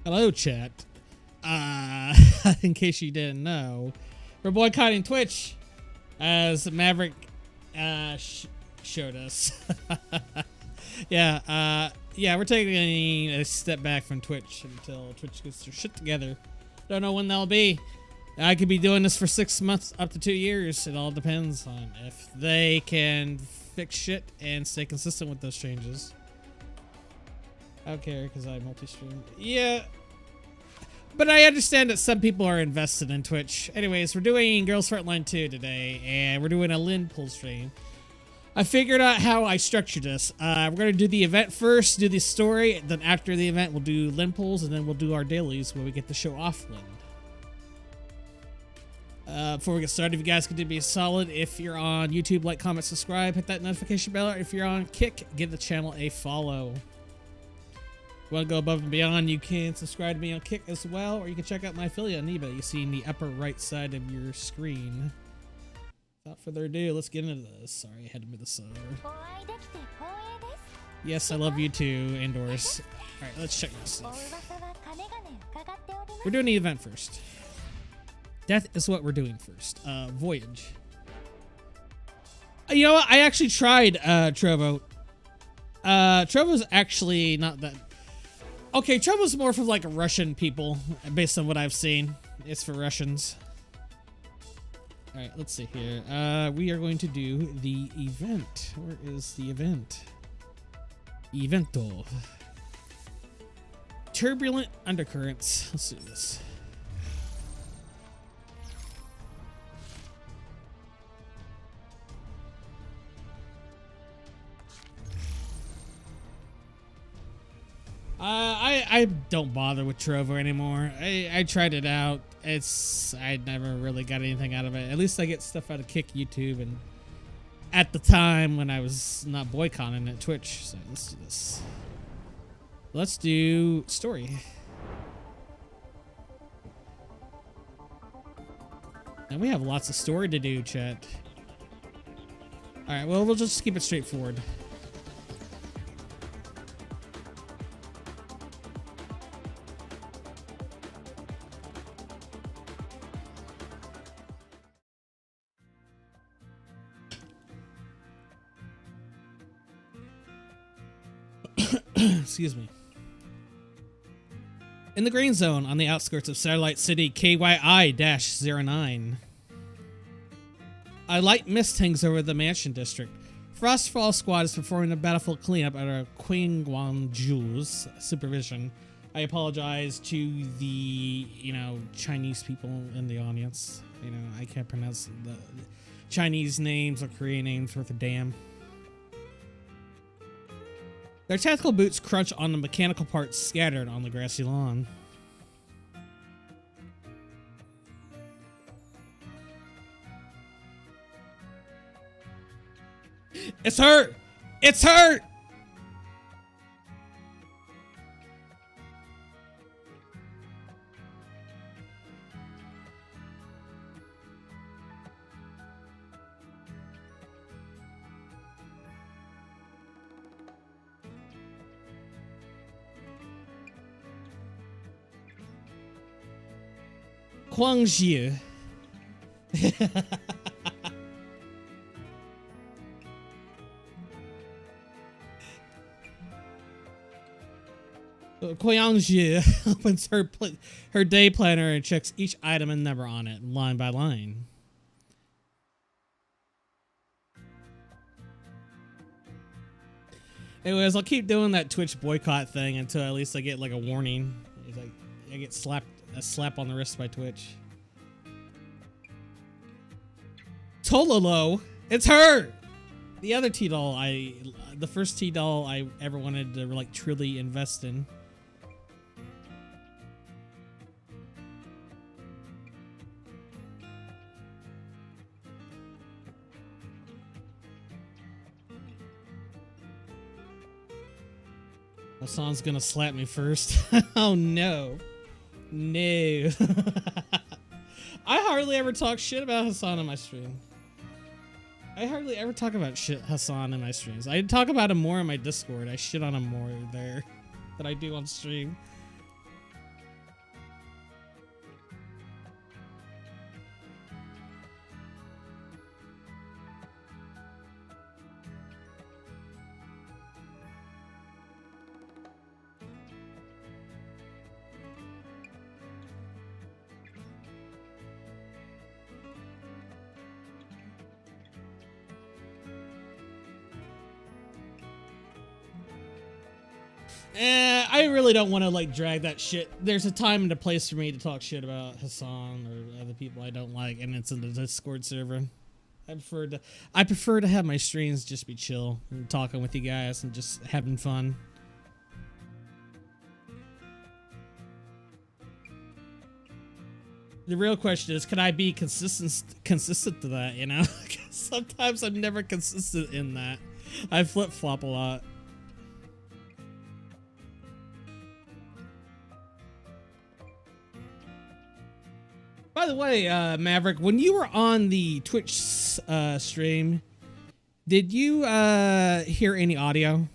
Hello, chat. In case you didn't know, we're boycotting Twitch, as Maverick showed us. Yeah, we're taking a step back from Twitch until Twitch gets their shit together. Don't know when that'll be. I could be doing this for 6 months up to 2 years. It all depends on if they can fix shit and stay consistent with those changes. I don't care because I multi-stream. Yeah. But I understand that some people are invested in Twitch. Anyways, we're doing Girls Frontline 2 today, and we're doing a Lin pull stream. I figured out how I structured this. We're going to do the event first, do the story, then after the event we'll do Lin pulls, and then we'll do our dailies where we get to show off Lin. Before we get started, if you guys could do me a solid, if you're on YouTube, like, comment, subscribe, hit that notification bell. If you're on Kick, give the channel a follow. Want to go above and beyond, you can subscribe to me on Kick as well, or you can check out my affiliate on eBay. You see in the upper right side of your screen. Without further ado, let's get into this. Sorry, I had to move this over. Yes, I love you too, indoors. Alright, let's check this stuff. We're doing the event first. Death is what we're doing first. Voyage. You know what? I actually tried Trovo. Trovo's actually not that... Okay, Trovo's more for like Russian people, based on what I've seen. It's for Russians. Alright, let's see here. We are going to do the event. Where is the event? Evento. Turbulent undercurrents. Let's do this. I don't bother with Trovo anymore. I tried it out. I never really got anything out of it. At least I get stuff out of Kick, YouTube, and at the time when I was not boycotting at Twitch. So let's do this. Let's do story. And we have lots of story to do, chat. Alright, well, we'll just keep it straightforward. Excuse me. In the green zone on the outskirts of Satellite City KYI-09. A light mist hangs over the Mansion District. Frostfall Squad is performing a battlefield cleanup under Queen Guangzhou's supervision. I apologize to the, Chinese people in the audience. I can't pronounce the Chinese names or Korean names worth a damn. Their tactical boots crunch on the mechanical parts scattered on the grassy lawn. It's hurt! It's hurt! Guangzhou. Guangzhou opens her day planner and checks each item and number on it, line by line. Anyways, I'll keep doing that Twitch boycott thing until at least I get like a warning. It's like I get a slap on the wrist by Twitch. Tololo, it's her. The other T-doll the first T-doll I ever wanted to like truly invest in. Hassan's gonna slap me first. Oh no. No. I hardly ever talk shit about Hassan on my stream. I hardly ever talk about Hassan in my streams. I talk about him more in my Discord. I shit on him more there than I do on stream. I really don't want to like drag that shit. There's a time and a place for me to talk shit about Hassan or other people I don't like, and it's in the Discord server. I prefer to have my streams just be chill and talking with you guys and just having fun. The real question is, can I be consistent to that, you know? Sometimes I'm never consistent in that. I flip-flop a lot. By the way, Maverick, when you were on the Twitch stream, did you hear any audio?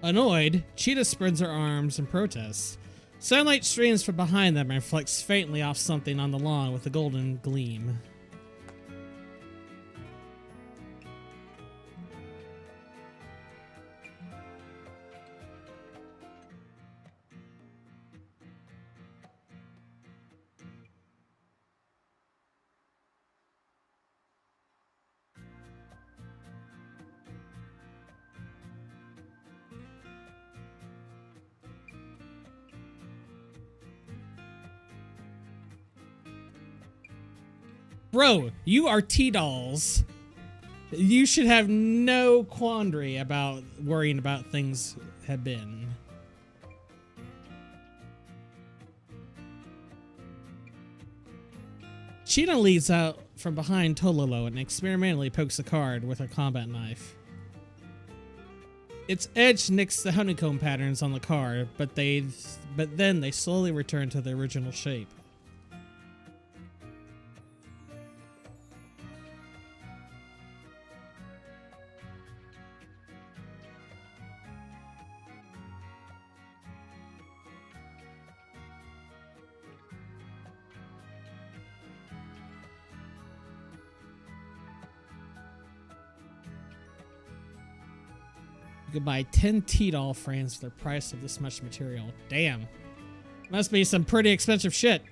Annoyed, Cheetah spreads her arms in protest. Sunlight streams from behind them and reflects faintly off something on the lawn with a golden gleam. Bro, you are T-dolls. You should have no quandary about worrying about things have been. Cheetah leads out from behind Tololo and experimentally pokes a card with her combat knife. Its edge nicks the honeycomb patterns on the card, but then they slowly return to their original shape. You could buy 10 T-doll frames for the price of this much material. Damn. Must be some pretty expensive shit.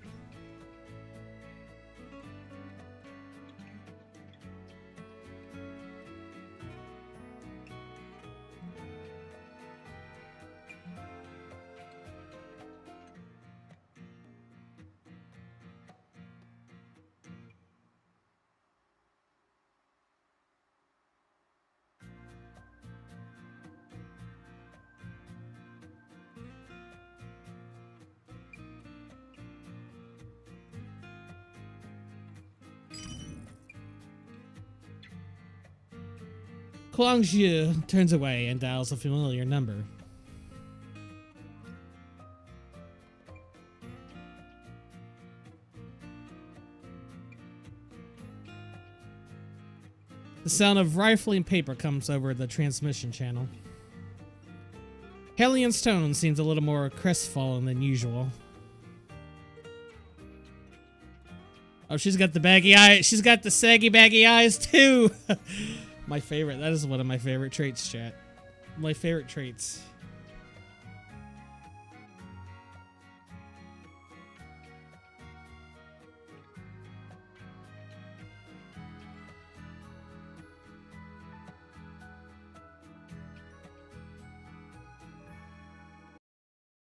Kuangzhu turns away and dials a familiar number. The sound of rifling paper comes over the transmission channel. Helian's tone seems a little more crestfallen than usual. Oh, she's got the baggy eye. She's got the saggy baggy eyes too. My favorite. That is one of my favorite traits, chat. My favorite traits.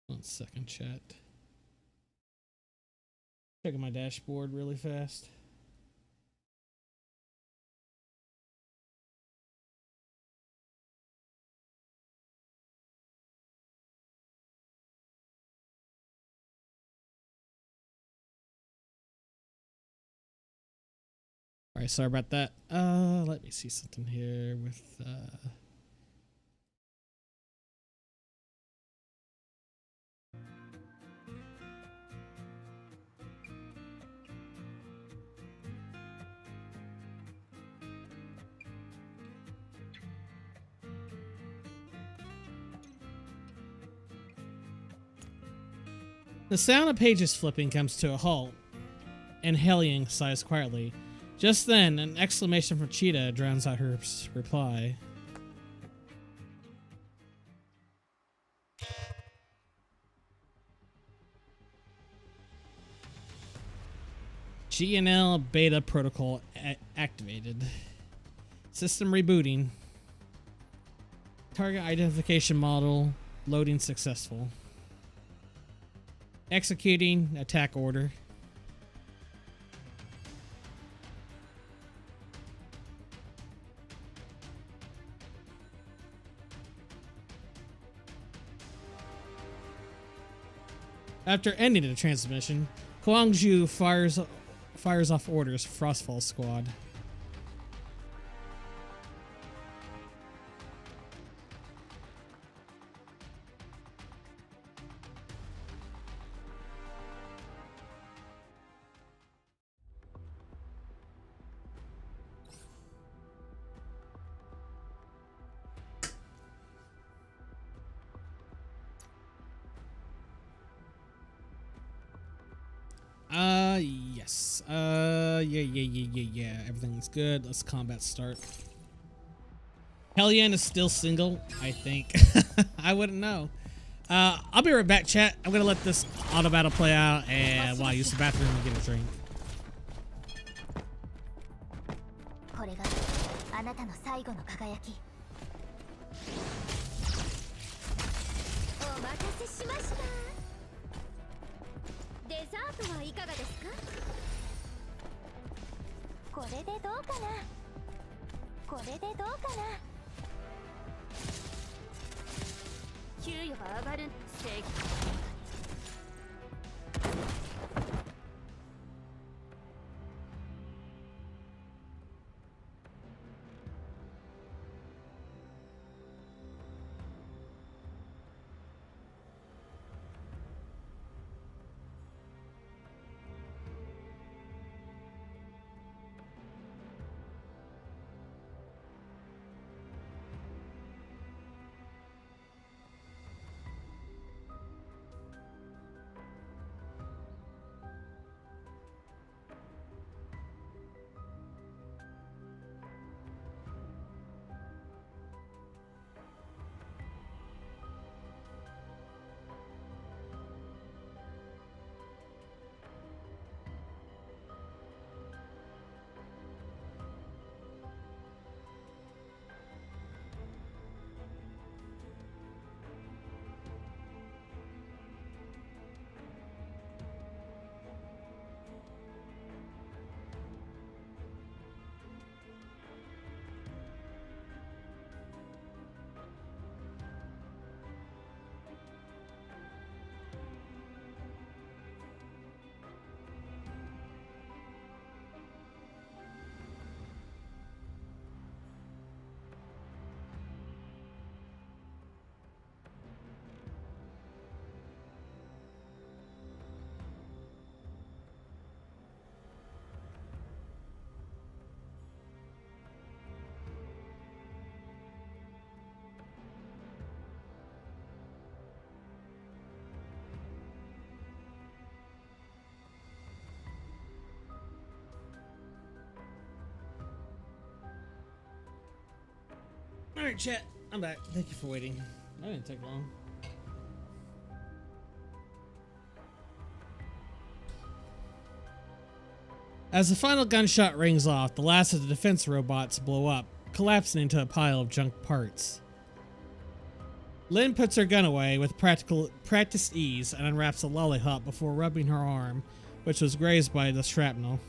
One second, chat. Checking my dashboard really fast. All right, sorry about that. Let me see something here with The sound of pages flipping comes to a halt, and Hellion sighs quietly. Just then, an exclamation from Cheetah drowns out her reply. GNL beta protocol activated. System rebooting. Target identification model loading successful. Executing attack order. After ending the transmission, Kwangju fires off orders for Frostfall Squad. Yes. Yeah. Everything's good. Let's combat start. Hellion is still single, I think. I wouldn't know. I'll be right back, chat. I'm gonna let this auto battle play out, and while I use the bathroom and get a drink. Alright, chat. I'm back. Thank you for waiting. That didn't take long. As the final gunshot rings off, the last of the defense robots blow up, collapsing into a pile of junk parts. Lynn puts her gun away with practiced ease and unwraps a lollipop before rubbing her arm, which was grazed by the shrapnel.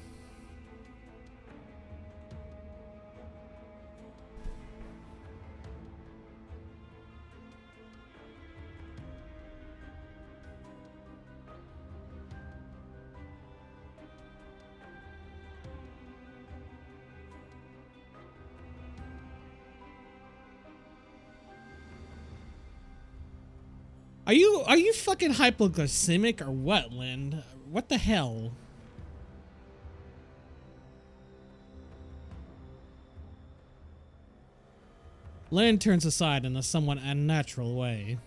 Are you fucking hypoglycemic or what, Lynn? What the hell? Lynn turns aside in a somewhat unnatural way.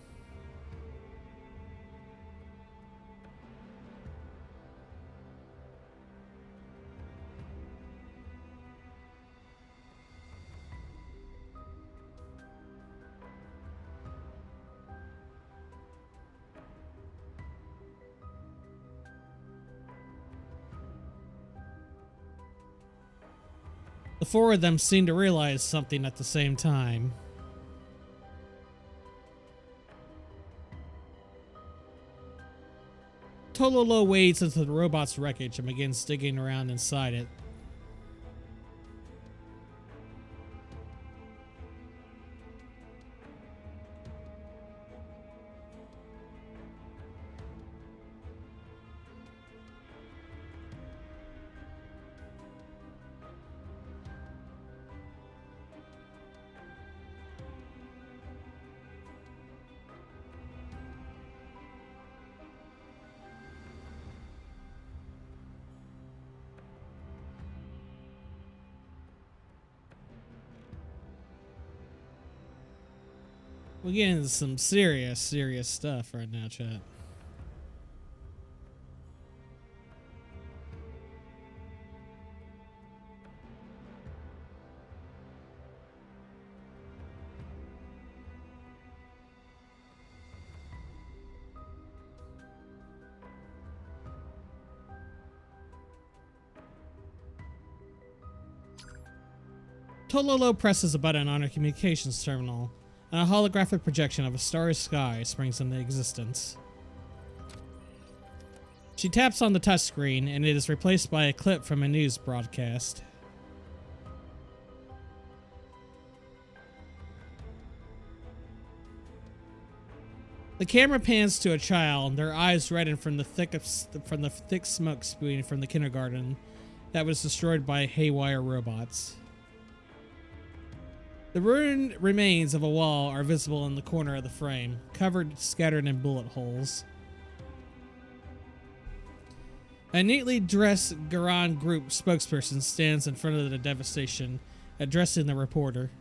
The four of them seem to realize something at the same time. Tololo wades into the robot's wreckage and begins digging around inside it. We're getting into some serious stuff right now, chat. Tololo presses a button on her communications terminal, and a holographic projection of a starry sky springs into existence. She taps on the touchscreen, and it is replaced by a clip from a news broadcast. The camera pans to a child, their eyes redden from the thick smoke spewing from the kindergarten that was destroyed by haywire robots. The ruined remains of a wall are visible in the corner of the frame, scattered in bullet holes. A neatly dressed Garan Group spokesperson stands in front of the devastation, addressing the reporter.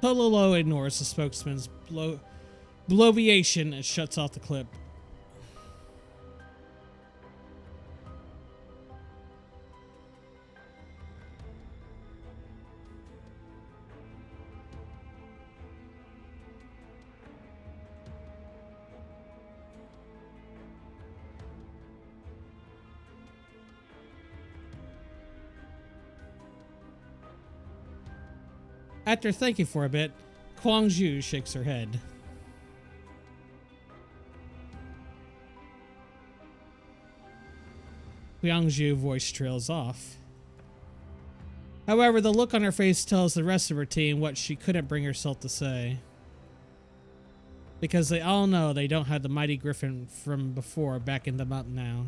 Tololo ignores the spokesman's bloviation and shuts off the clip. After thinking for a bit, Kwangju shakes her head. Kwangju's voice trails off. However, the look on her face tells the rest of her team what she couldn't bring herself to say. Because they all know they don't have the mighty Griffin from before backing them up now.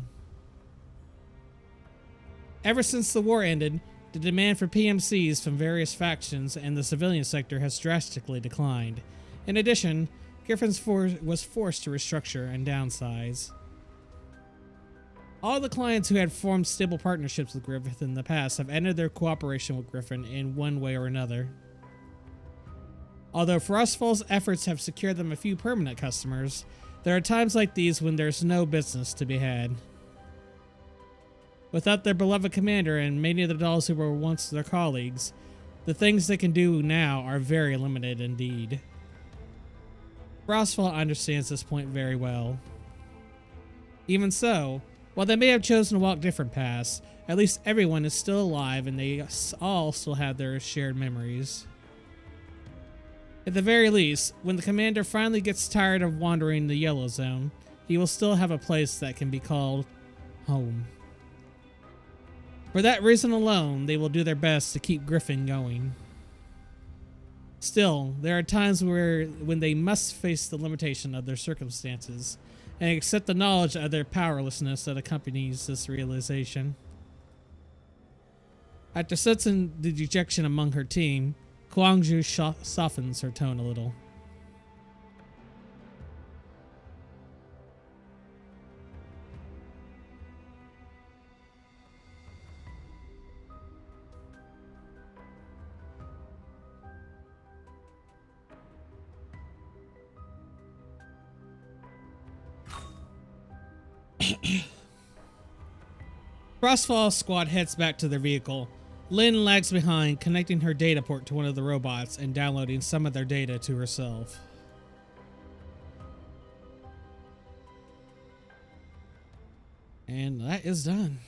Ever since the war ended, the demand for PMCs from various factions and the civilian sector has drastically declined. In addition, Griffin's was forced to restructure and downsize. All the clients who had formed stable partnerships with Griffin in the past have ended their cooperation with Griffin in one way or another. Although Frostfall's efforts have secured them a few permanent customers, there are times like these when there's no business to be had. Without their beloved commander and many of the dolls who were once their colleagues, the things they can do now are very limited indeed. Frostfall understands this point very well. Even so, while they may have chosen to walk different paths, at least everyone is still alive and they all still have their shared memories. At the very least, when the commander finally gets tired of wandering the Yellow Zone, he will still have a place that can be called home. For that reason alone, they will do their best to keep Griffin going. Still, there are times when they must face the limitation of their circumstances and accept the knowledge of their powerlessness that accompanies this realization. After sensing the dejection among her team, Kwangju softens her tone a little. Frostfall squad heads back to their vehicle. Lynn lags behind, connecting her data port to one of the robots and downloading some of their data to herself. And that is done.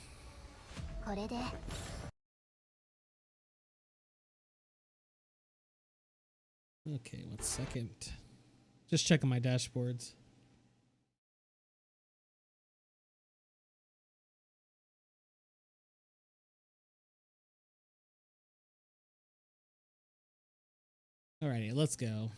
Okay, 1 second. Just checking my dashboards. Alrighty, let's go.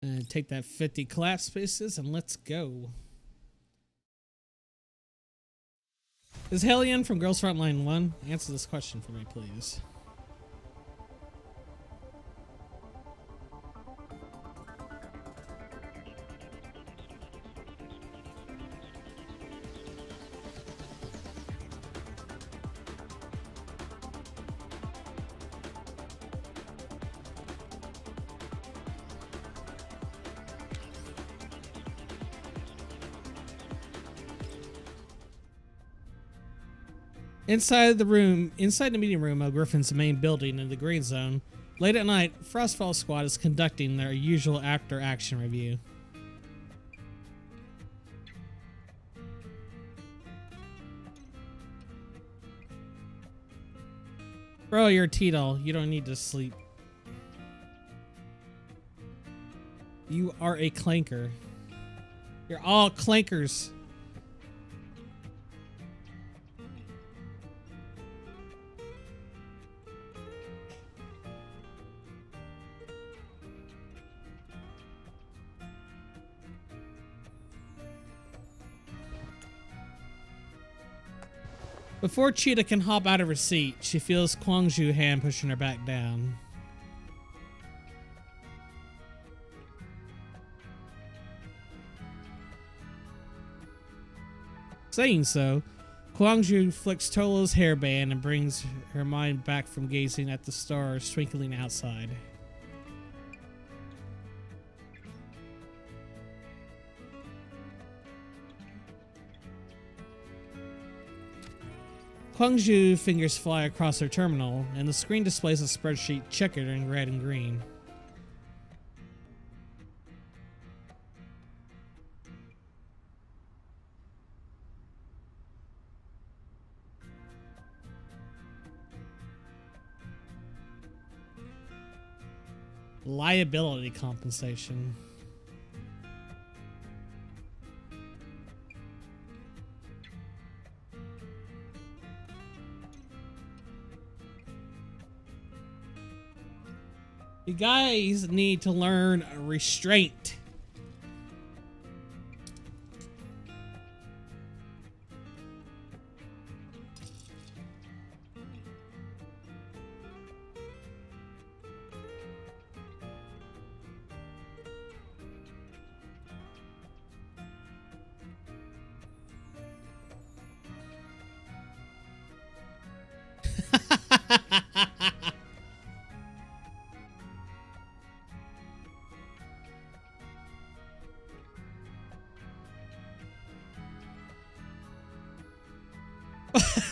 And take that 50 collapse spaces and let's go. Is Hellion from Girls Frontline 1? Answer this question for me, please. Inside the meeting room of Griffin's main building in the green zone, late at night, Frostfall Squad is conducting their usual after-action review. Bro, you're a T-doll. You don't need to sleep. You are a clanker. You're all clankers. Before Cheetah can hop out of her seat, she feels Kwangju's hand pushing her back down. Saying so, Kwangju flicks Tolo's hairband and brings her mind back from gazing at the stars twinkling outside. Kwangju's fingers fly across her terminal, and the screen displays a spreadsheet checkered in red and green. Liability compensation. You guys need to learn restraint.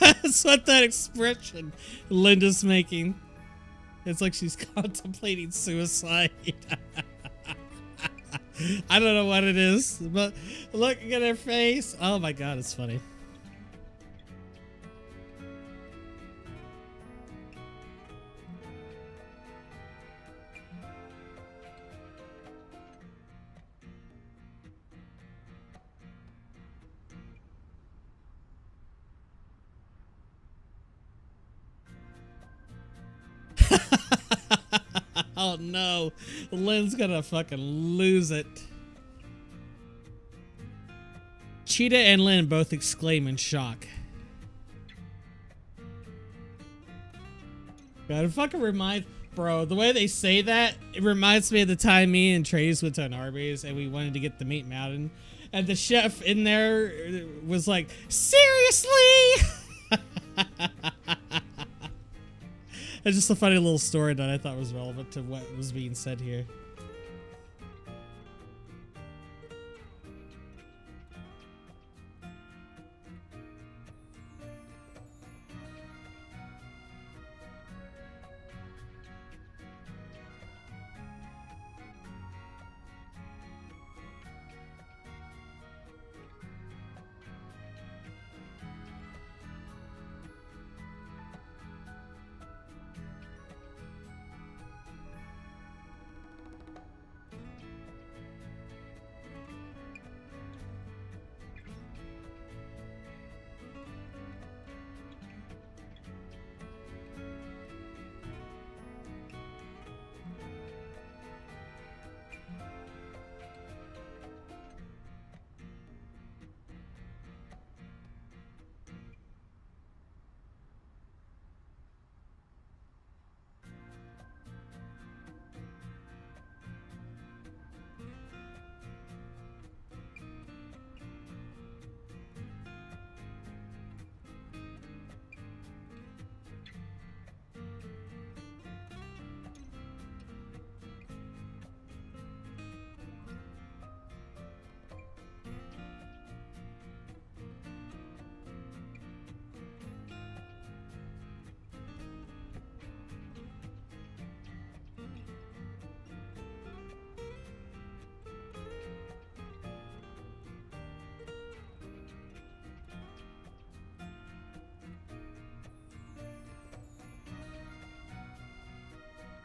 That's what that expression Linda's making. It's like she's contemplating suicide. I don't know what it is, but looking at her face, oh my god, it's funny. Oh no, Lynn's gonna fucking lose it. Cheetah and Lynn both exclaim in shock. God, it fucking Bro, the way they say that, it reminds me of the time me and Trace went to an Arby's and we wanted to get the meat mountain. And the chef in there was like, seriously? It's just a funny little story that I thought was relevant to what was being said here.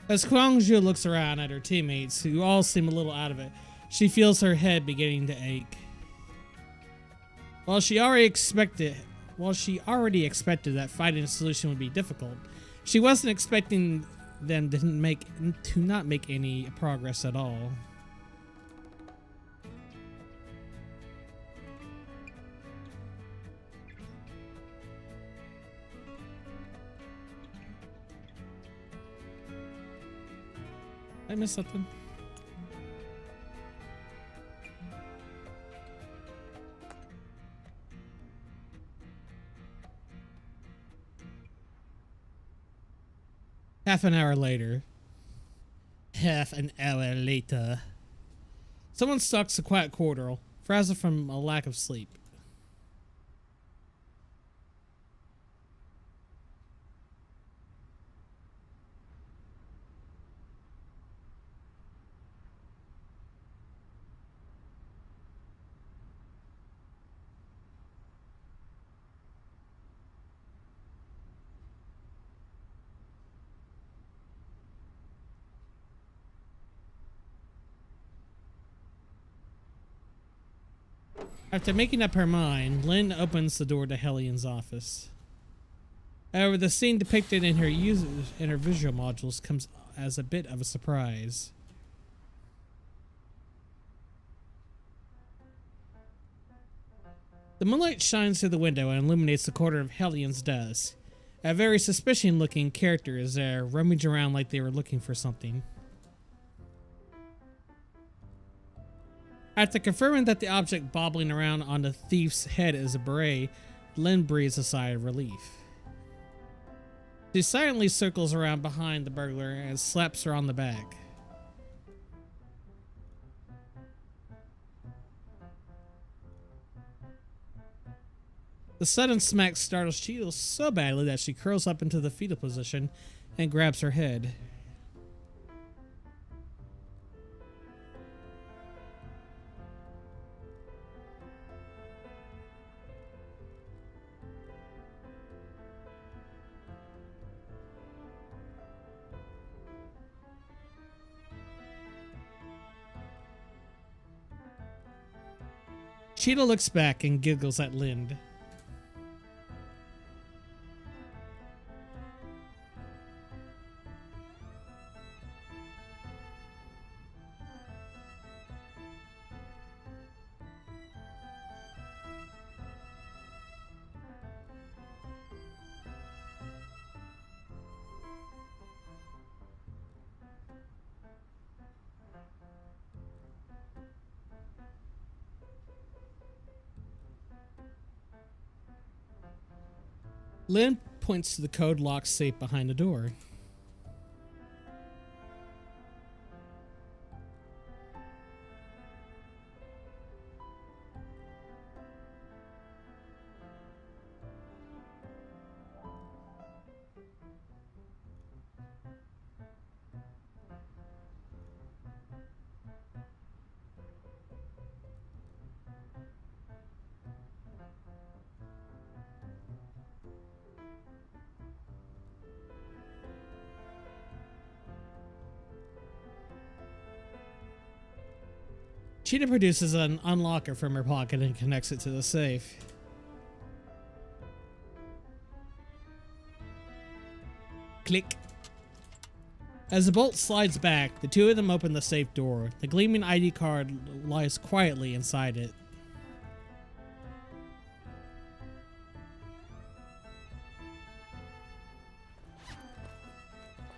As Kwangju looks around at her teammates, who all seem a little out of it, she feels her head beginning to ache. While she already expected that finding a solution would be difficult, she wasn't expecting them to not make any progress at all. I missed something. Half an hour later. Someone stalks the quiet corridor, frazzled from a lack of sleep. After making up her mind, Lynn opens the door to Hellian's office. However, the scene depicted in her visual modules comes as a bit of a surprise. The moonlight shines through the window and illuminates the corner of Hellian's desk. A very suspicious-looking character is there, rummaging around like they were looking for something. After confirming that the object bobbling around on the thief's head is a beret, Lynn breathes a sigh of relief. She silently circles around behind the burglar and slaps her on the back. The sudden smack startles Cheeto so badly that she curls up into the fetal position and grabs her head. Cheetah looks back and giggles at Lind. Lynn points to the code locked safe behind the door. Cheetah produces an unlocker from her pocket and connects it to the safe. Click. As the bolt slides back, the two of them open the safe door. The gleaming ID card lies quietly inside it.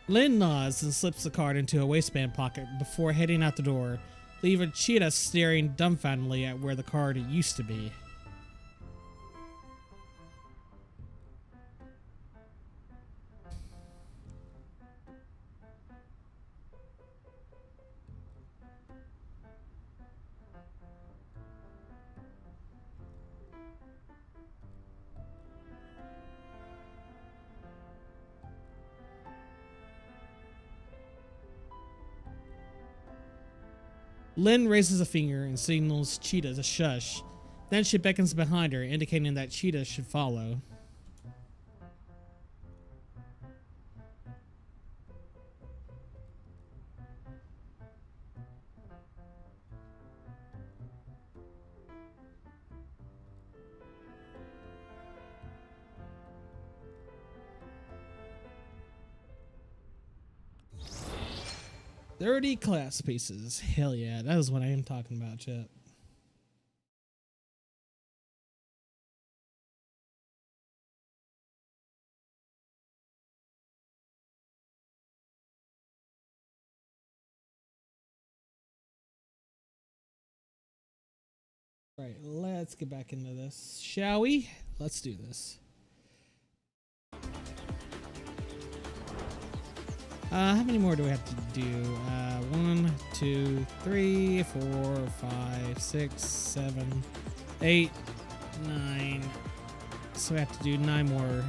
Lynn nods and slips the card into a waistband pocket before heading out the door, leaving Cheetah staring dumbfoundedly at where the card used to be. Lynn raises a finger and signals Cheetah to shush. Then she beckons behind her, indicating that Cheetah should follow. "30 class pieces. Hell yeah, that is what I am talking about, chat." Right, let's get back into this, shall we? Let's do this. How many more do we have to do? 1, 2, 3, 4, 5, 6, 7, 8, 9. So we have to do 9 more.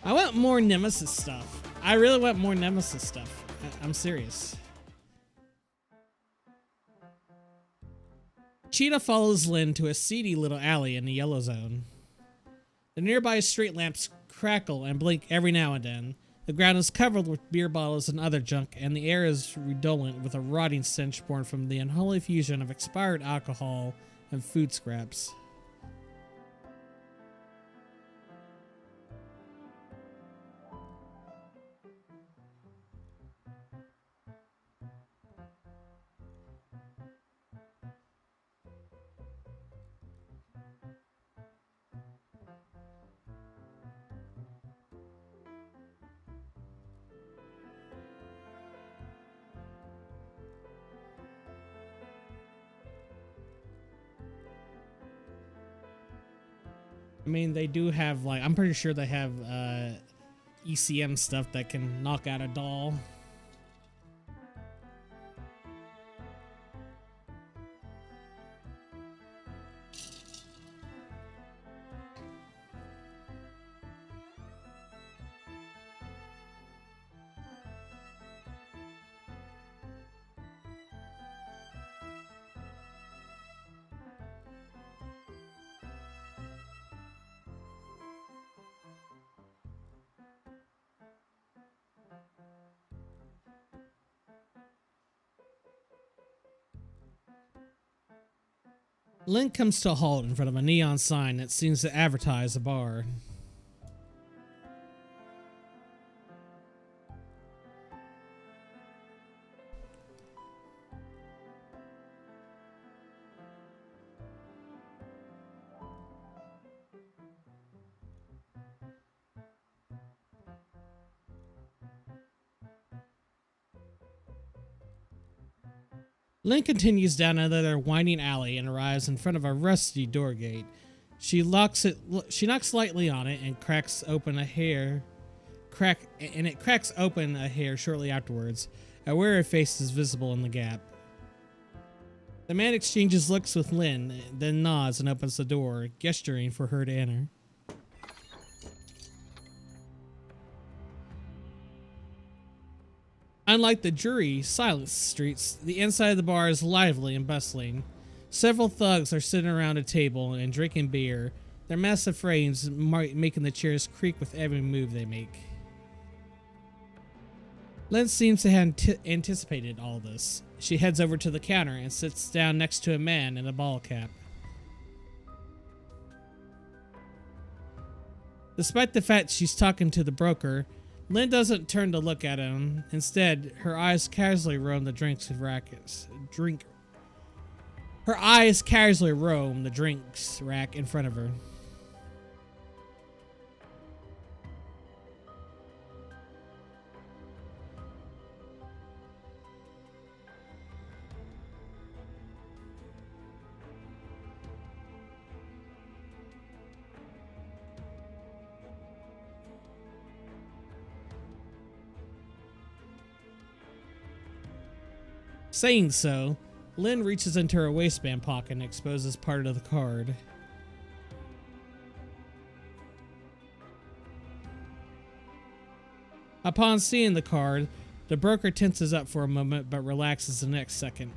I want more Nemesis stuff. I really want more Nemesis stuff. I'm serious. Cheetah follows Lynn to a seedy little alley in the yellow zone. The nearby street lamps crackle and blink every now and then. The ground is covered with beer bottles and other junk, and the air is redolent with a rotting stench born from the unholy fusion of expired alcohol and food scraps. I mean, they do have, like, I'm pretty sure they have ECM stuff that can knock out a doll. Lynn comes to a halt in front of a neon sign that seems to advertise a bar. Lynn continues down another winding alley and arrives in front of a rusty door gate. She knocks lightly on it and cracks open a hair. It cracks open a hair shortly afterwards. A weary face is visible in the gap. The man exchanges looks with Lynn, then nods and opens the door, gesturing for her to enter. Unlike the dreary, silent streets, the inside of the bar is lively and bustling. Several thugs are sitting around a table and drinking beer, their massive frames making the chairs creak with every move they make. Lynn seems to have anticipated all this. She heads over to the counter and sits down next to a man in a ball cap. Despite the fact she's talking to the broker, Lynn doesn't turn to look at him. Instead, her eyes casually roam the drinks rack in front of her. Saying so, Lynn reaches into her waistband pocket and exposes part of the card. Upon seeing the card, the broker tenses up for a moment but relaxes the next second.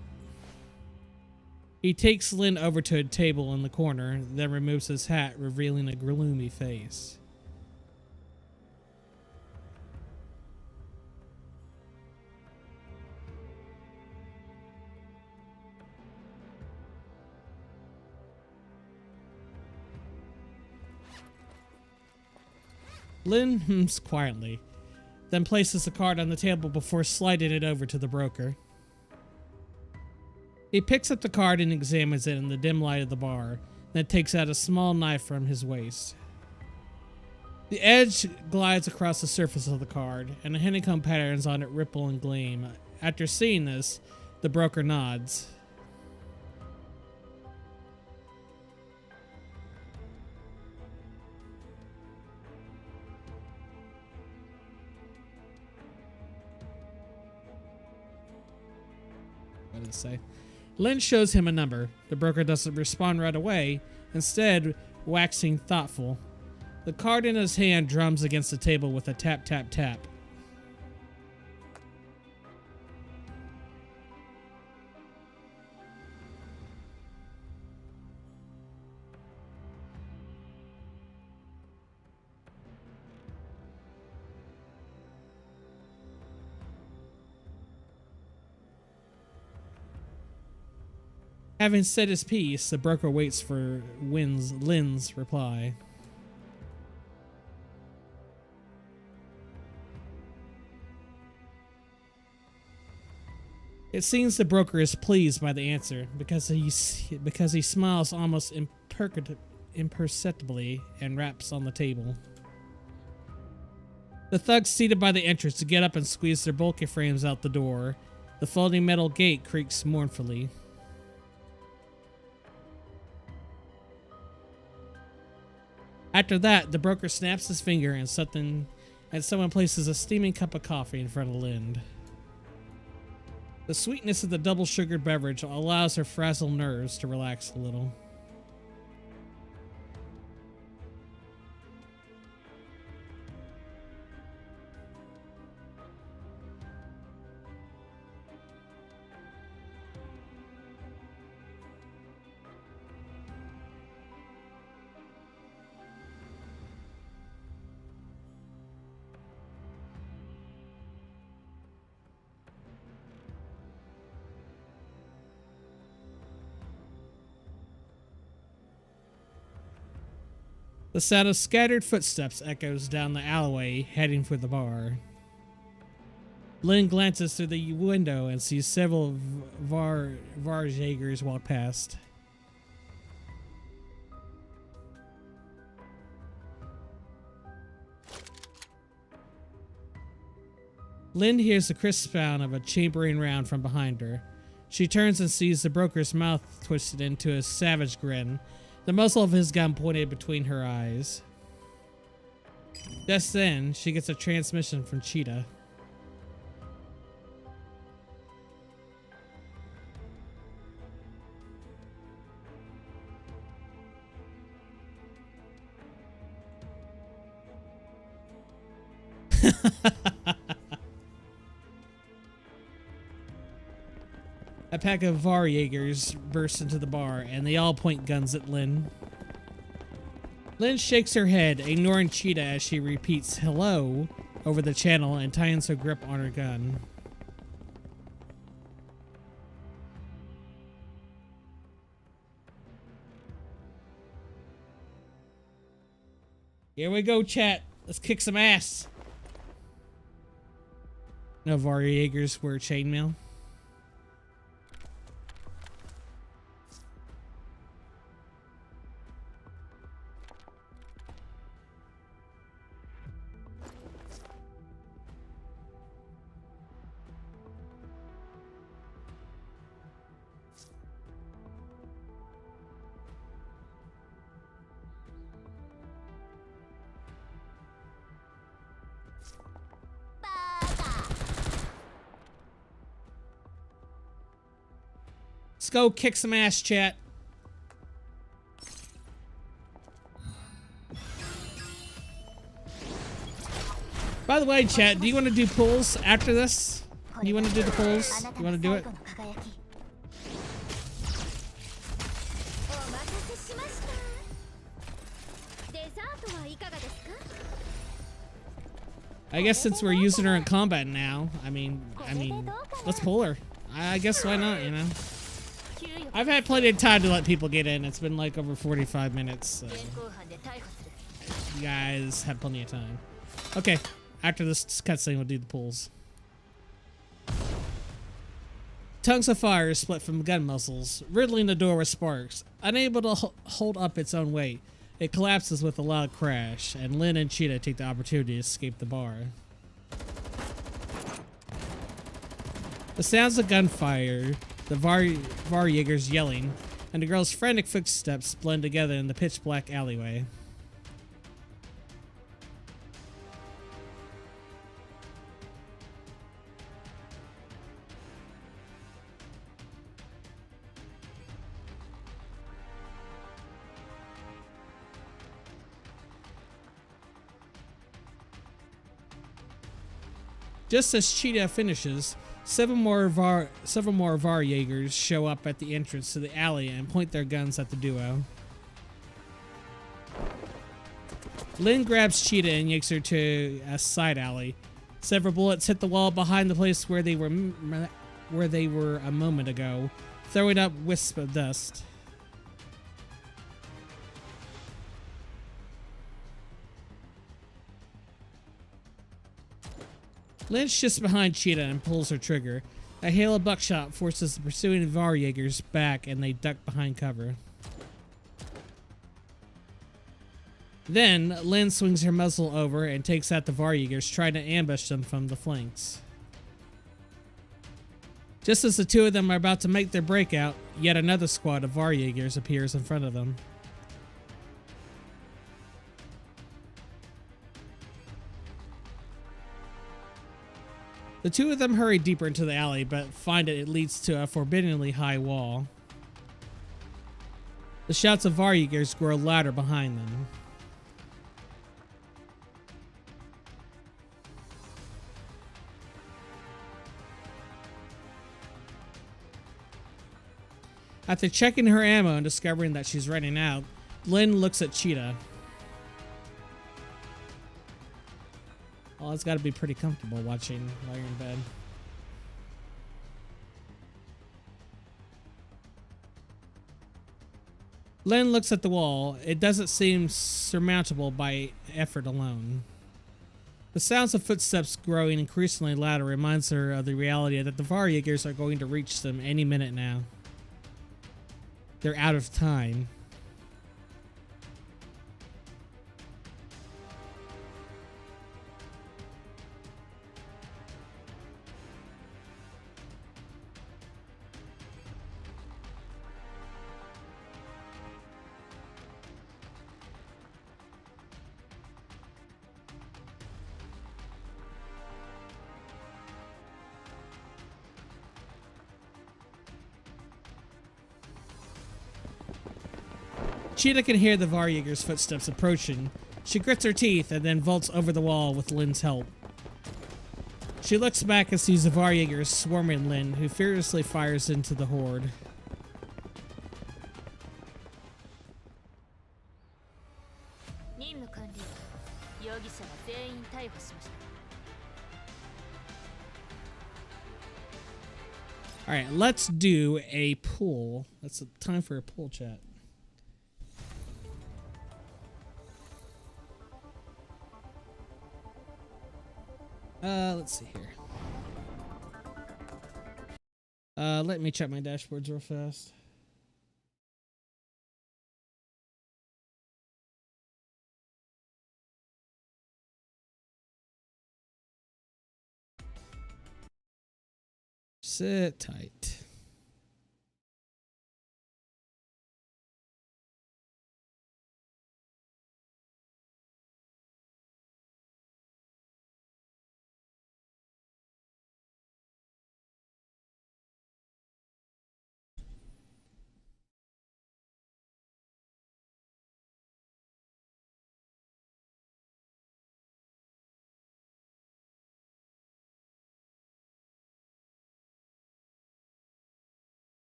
He takes Lynn over to a table in the corner, then removes his hat, revealing a gloomy face. Lynn hums quietly, then places the card on the table before sliding it over to the broker. He picks up the card and examines it in the dim light of the bar, then takes out a small knife from his waist. The edge glides across the surface of the card, and the honeycomb patterns on it ripple and gleam. After seeing this, the broker nods. What did it say? Lynn shows him a number. The broker doesn't respond right away, instead waxing thoughtful. The card in his hand drums against the table with a tap, tap, tap. Having said his piece, the broker waits for Lynn's reply. It seems the broker is pleased by the answer because he smiles almost imperceptibly and raps on the table. The thugs seated by the entrance get up and squeeze their bulky frames out the door. The folding metal gate creaks mournfully. After that, the broker snaps his finger and someone places a steaming cup of coffee in front of Lynn. The sweetness of the double sugared beverage allows her frazzled nerves to relax a little. The sound of scattered footsteps echoes down the alleyway, heading for the bar. Lynn glances through the window and sees several Varjagers walk past. Lynn hears the crisp sound of a chambering round from behind her. She turns and sees the broker's mouth twisted into a savage grin, the muzzle of his gun pointed between her eyes. Just then, she gets a transmission from Cheetah. A pack of Varjägers burst into the bar, and they all point guns at Lynn. Lynn shakes her head, ignoring Cheetah as she repeats hello over the channel and tightens her grip on her gun. Here we go, chat. Let's kick some ass. No Varjägers wear chainmail. Let's go kick some ass, chat. By the way, chat, do you want to do pulls after this? Do you want to do the pulls? You want to do it? I guess since we're using her in combat now, I mean, let's pull her. I guess why not, you know? I've had plenty of time to let people get in. It's been like over 45 minutes, so you guys have plenty of time. Okay, after this cutscene, we'll do the pulls. Tongues of fire split from gun muzzles, riddling the door with sparks. Unable to hold up its own weight, it collapses with a loud crash, and Lynn and Cheetah take the opportunity to escape the bar. The sounds of gunfire, the Varjägers yelling, and the girl's frantic footsteps blend together in the pitch-black alleyway. Just as Cheetah finishes, several more Varjägers show up at the entrance to the alley and point their guns at the duo. Lynn grabs Cheetah and yanks her to a side alley. Several bullets hit the wall behind the place where they were a moment ago, throwing up wisps of dust. Lynn shifts behind Cheetah and pulls her trigger. A hail of buckshot forces the pursuing Varjägers back, and they duck behind cover. Then, Lynn swings her muzzle over and takes out the Varjägers, trying to ambush them from the flanks. Just as the two of them are about to make their breakout, yet another squad of Varjägers appears in front of them. The two of them hurry deeper into the alley, but find it leads to a forbiddingly high wall. The shouts of Varjägers grow louder behind them. After checking her ammo and discovering that she's running out, Lynn looks at Cheetah. Well, it's got to be pretty comfortable watching while you're in bed. Lynn looks at the wall. It doesn't seem surmountable by effort alone. The sounds of footsteps growing increasingly louder reminds her of the reality that the Varjägers are going to reach them any minute now. They're out of time. Cheetah can hear the Varjager's footsteps approaching. She grits her teeth and then vaults over the wall with Lynn's help. She looks back and sees the Varjagers swarming Lynn, who furiously fires into the horde. Alright, let's do a pool. That's time for a pool chat. Let's see here. Let me check my dashboards real fast. Sit tight.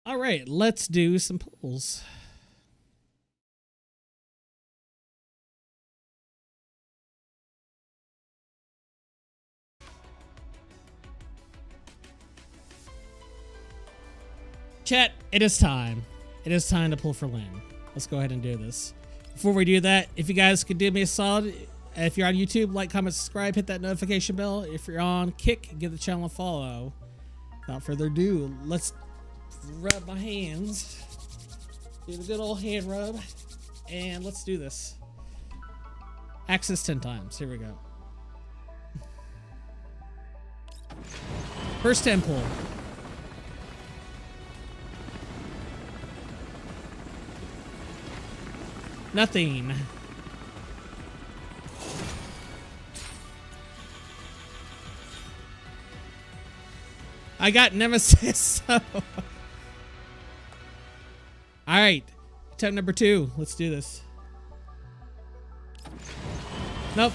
All right, let's do some polls. Chat, it is time. It is time to pull for Lynn. Let's go ahead and do this. Before we do that, if you guys could do me a solid, if you're on YouTube, like, comment, subscribe, hit that notification bell. If you're on Kick, give the channel a follow. Without further ado, let's rub my hands. Do the good old hand rub. And let's do this. Access 10 times. Here we go. First 10 pull. Nothing. I got Nemesis. So. All right, attempt number 2. Let's do this. Nope,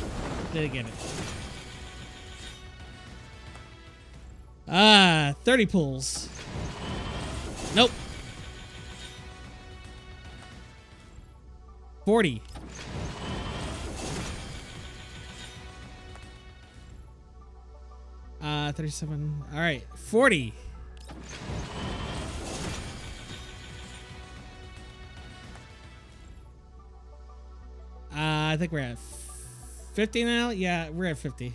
didn't get it. 30 pulls. Nope. 40. Uh, 37. All right, 40. I think we're at 50 now. Yeah, we're at 50.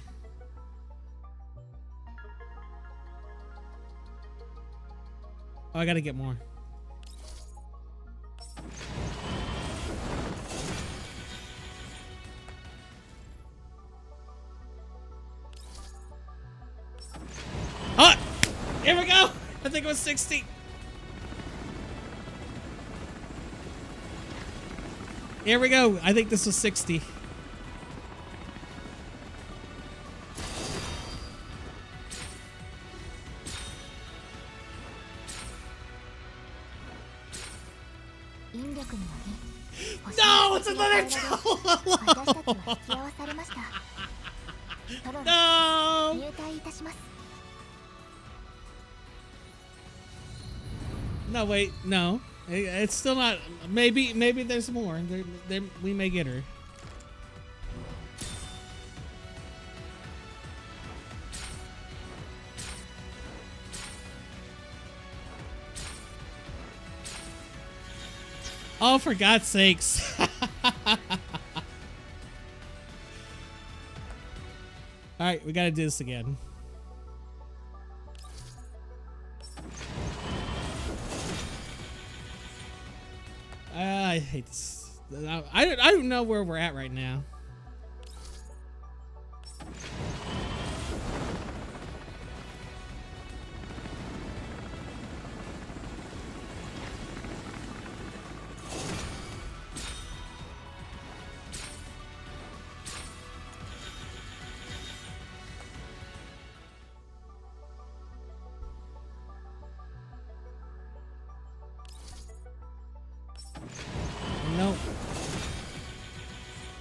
Oh, I gotta get more. Oh, here we go. I think it was 60. Here we go. I think this was 60. No, it's another solo. No. No, wait, no. It's still not. Maybe there's more. We may get her. Oh, for God's sakes. Alright, we gotta do this again. I hate this. I don't know where we're at right now.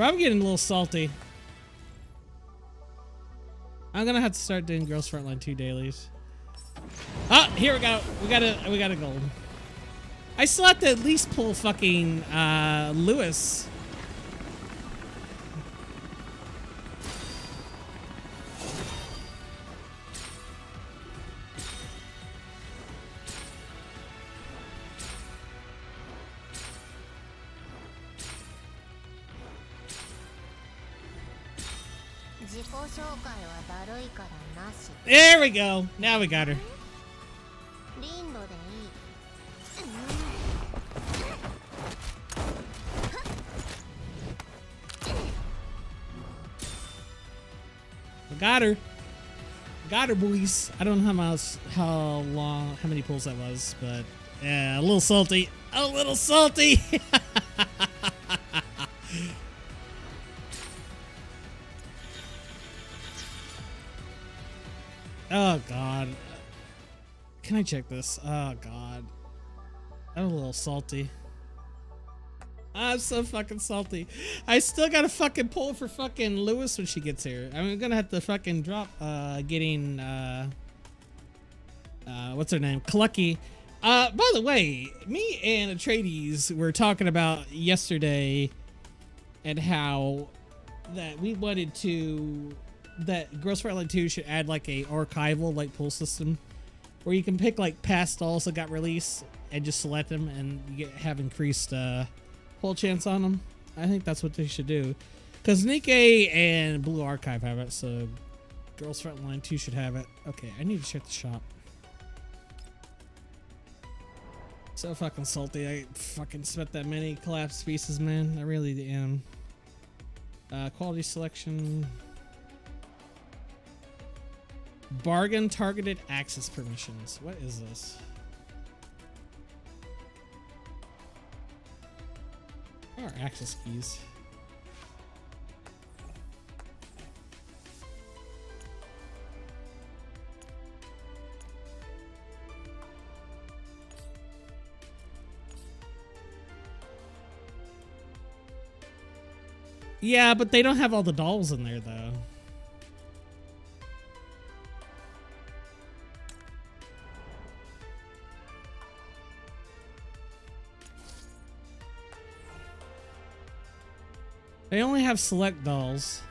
I'm getting a little salty. I'm gonna have to start doing Girls Frontline 2 dailies. Oh, here we go. We got a gold. I still have to at least pull fucking Lewis. There we go. Now we got her. Got her. Got her, boys. I don't know how many pulls that was, but yeah, a little salty. A little salty. Oh god. Can I check this? Oh god. I'm a little salty. I'm so fucking salty. I still gotta fucking pull for fucking Lewis when she gets here. I'm gonna have to fucking drop getting what's her name? Clucky. By the way, me and Atreides were talking about yesterday and how that we wanted to that Girls Frontline 2 should add like a archival like pull system where you can pick like past dolls that got released and just select them and you have increased pull chance on them. I think that's what they should do because Nikkei and Blue Archive have it, so Girls Frontline 2 should have it. Okay, I need to check the shop. So fucking salty. I fucking spent that many collapsed pieces, man. I really am. Quality selection. Bargain targeted access permissions. What is this? What are access keys? Yeah, but they don't have all the dolls in there though. They only have select dolls.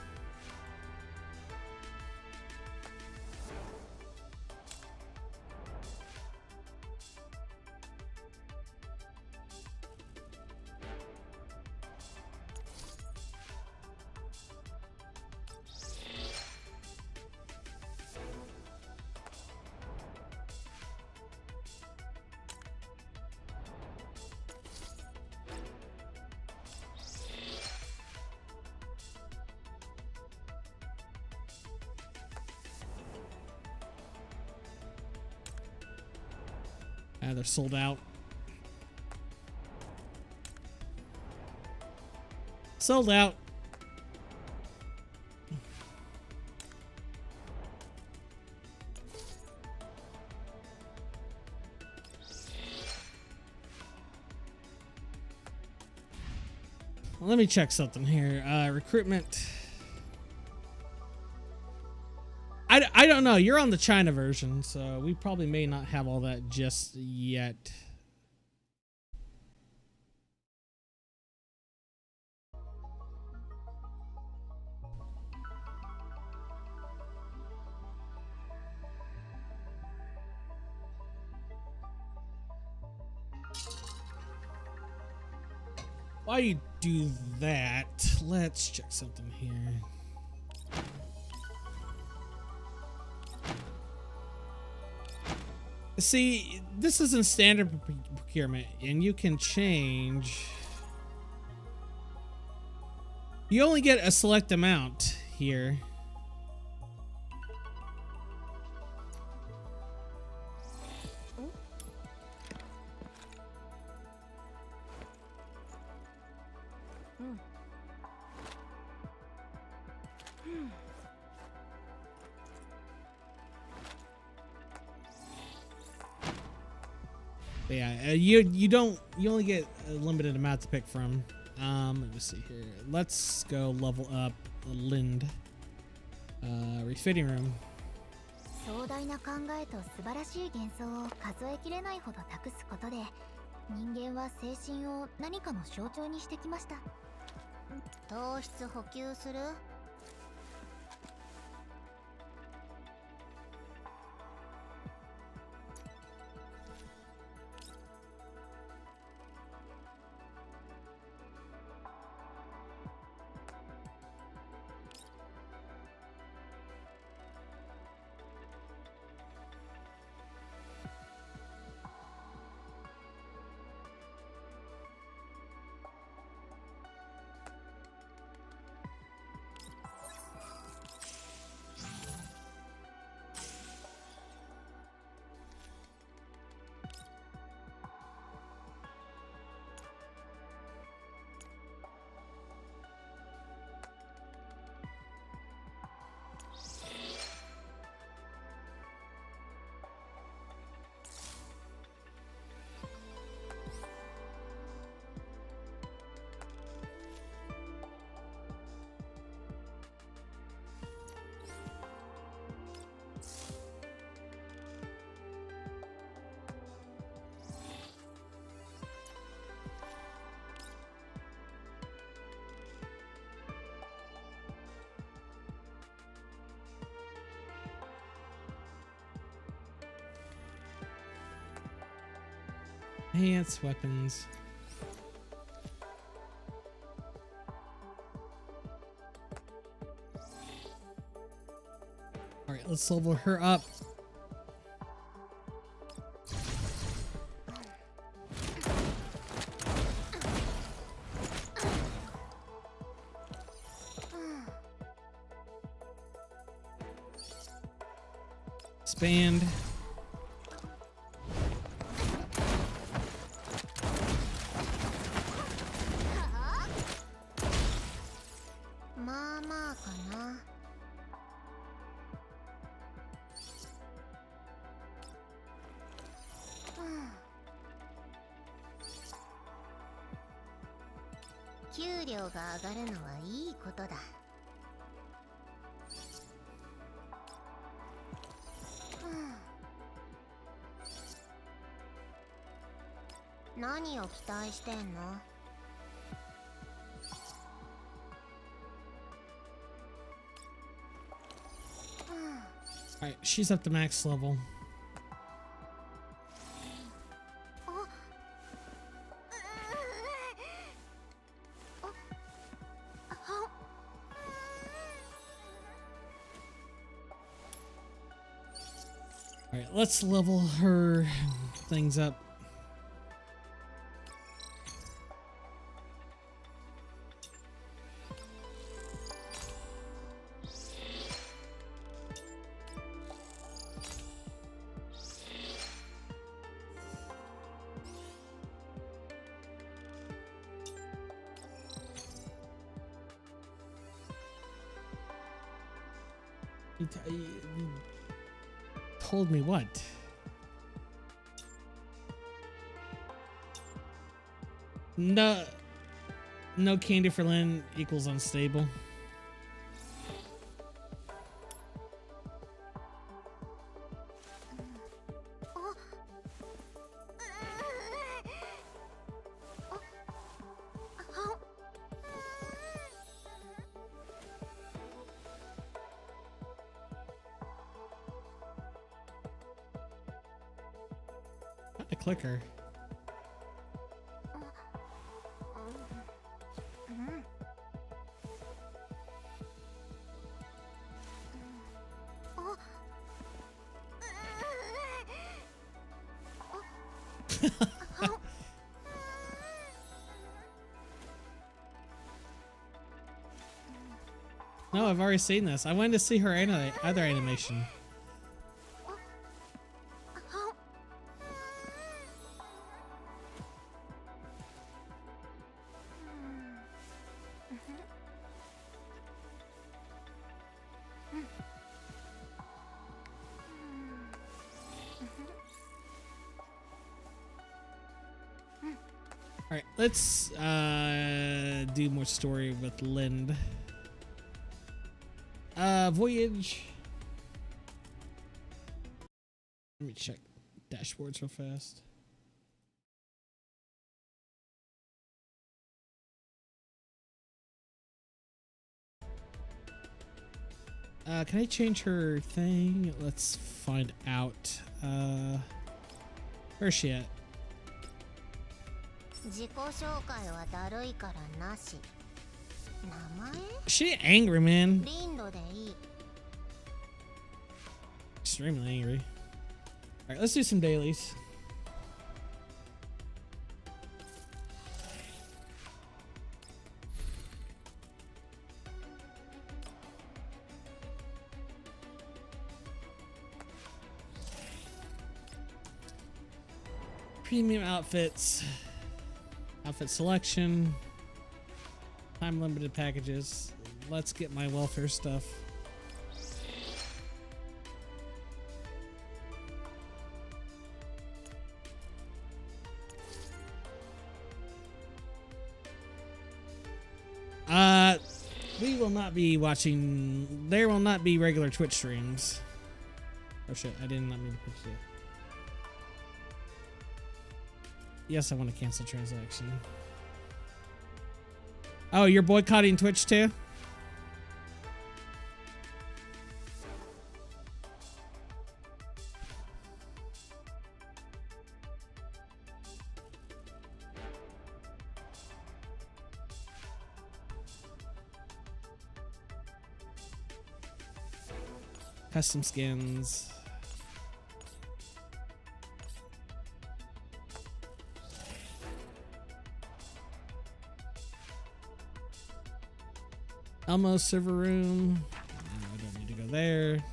They're sold out. Sold out. Well, let me check something here. Recruitment. I don't know. You're on the China version, so we probably may not have all that just yet. While you do that, let's check something here. See, this isn't standard procurement, and you can change. You only get a select amount here. But yeah, you only get a limited amount to pick from. Let me see here. Let's go level up Lind. Refitting room. 壮大な考えと素晴らしい幻想を数えきれないほど託すことで、人間は精神を何かの象徴にしてきました。糖質補給する？Enhance weapons. Alright, let's level her up. Expand. Alright, she's up to max level. Alright, let's level her things up. You told me what? No candy for Lynn equals unstable. The clicker. No, I've already seen this. I wanted to see her other animation. All right, let's do more story with Lind. Voyage. Let me check dashboards real fast. Can I change her thing? Let's find out. Where's she at? She angry, man. Extremely angry. Alright, let's do some dailies. Premium outfits. Outfit selection. Time limited packages. Let's get my welfare stuff. We will not be watching. There will not be regular Twitch streams. Oh shit, I did not mean to push it. Yes, I want to cancel transaction. Oh, you're boycotting Twitch too? Custom skins. Elmo server room. No, I don't need to go there.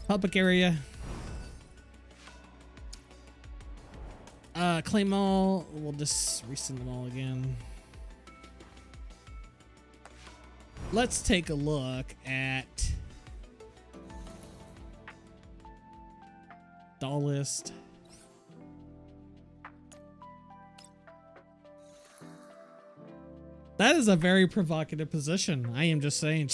Public area. Claim all. We'll just resend them all again. Let's take a look at doll list. That is a very provocative position. I am just saying.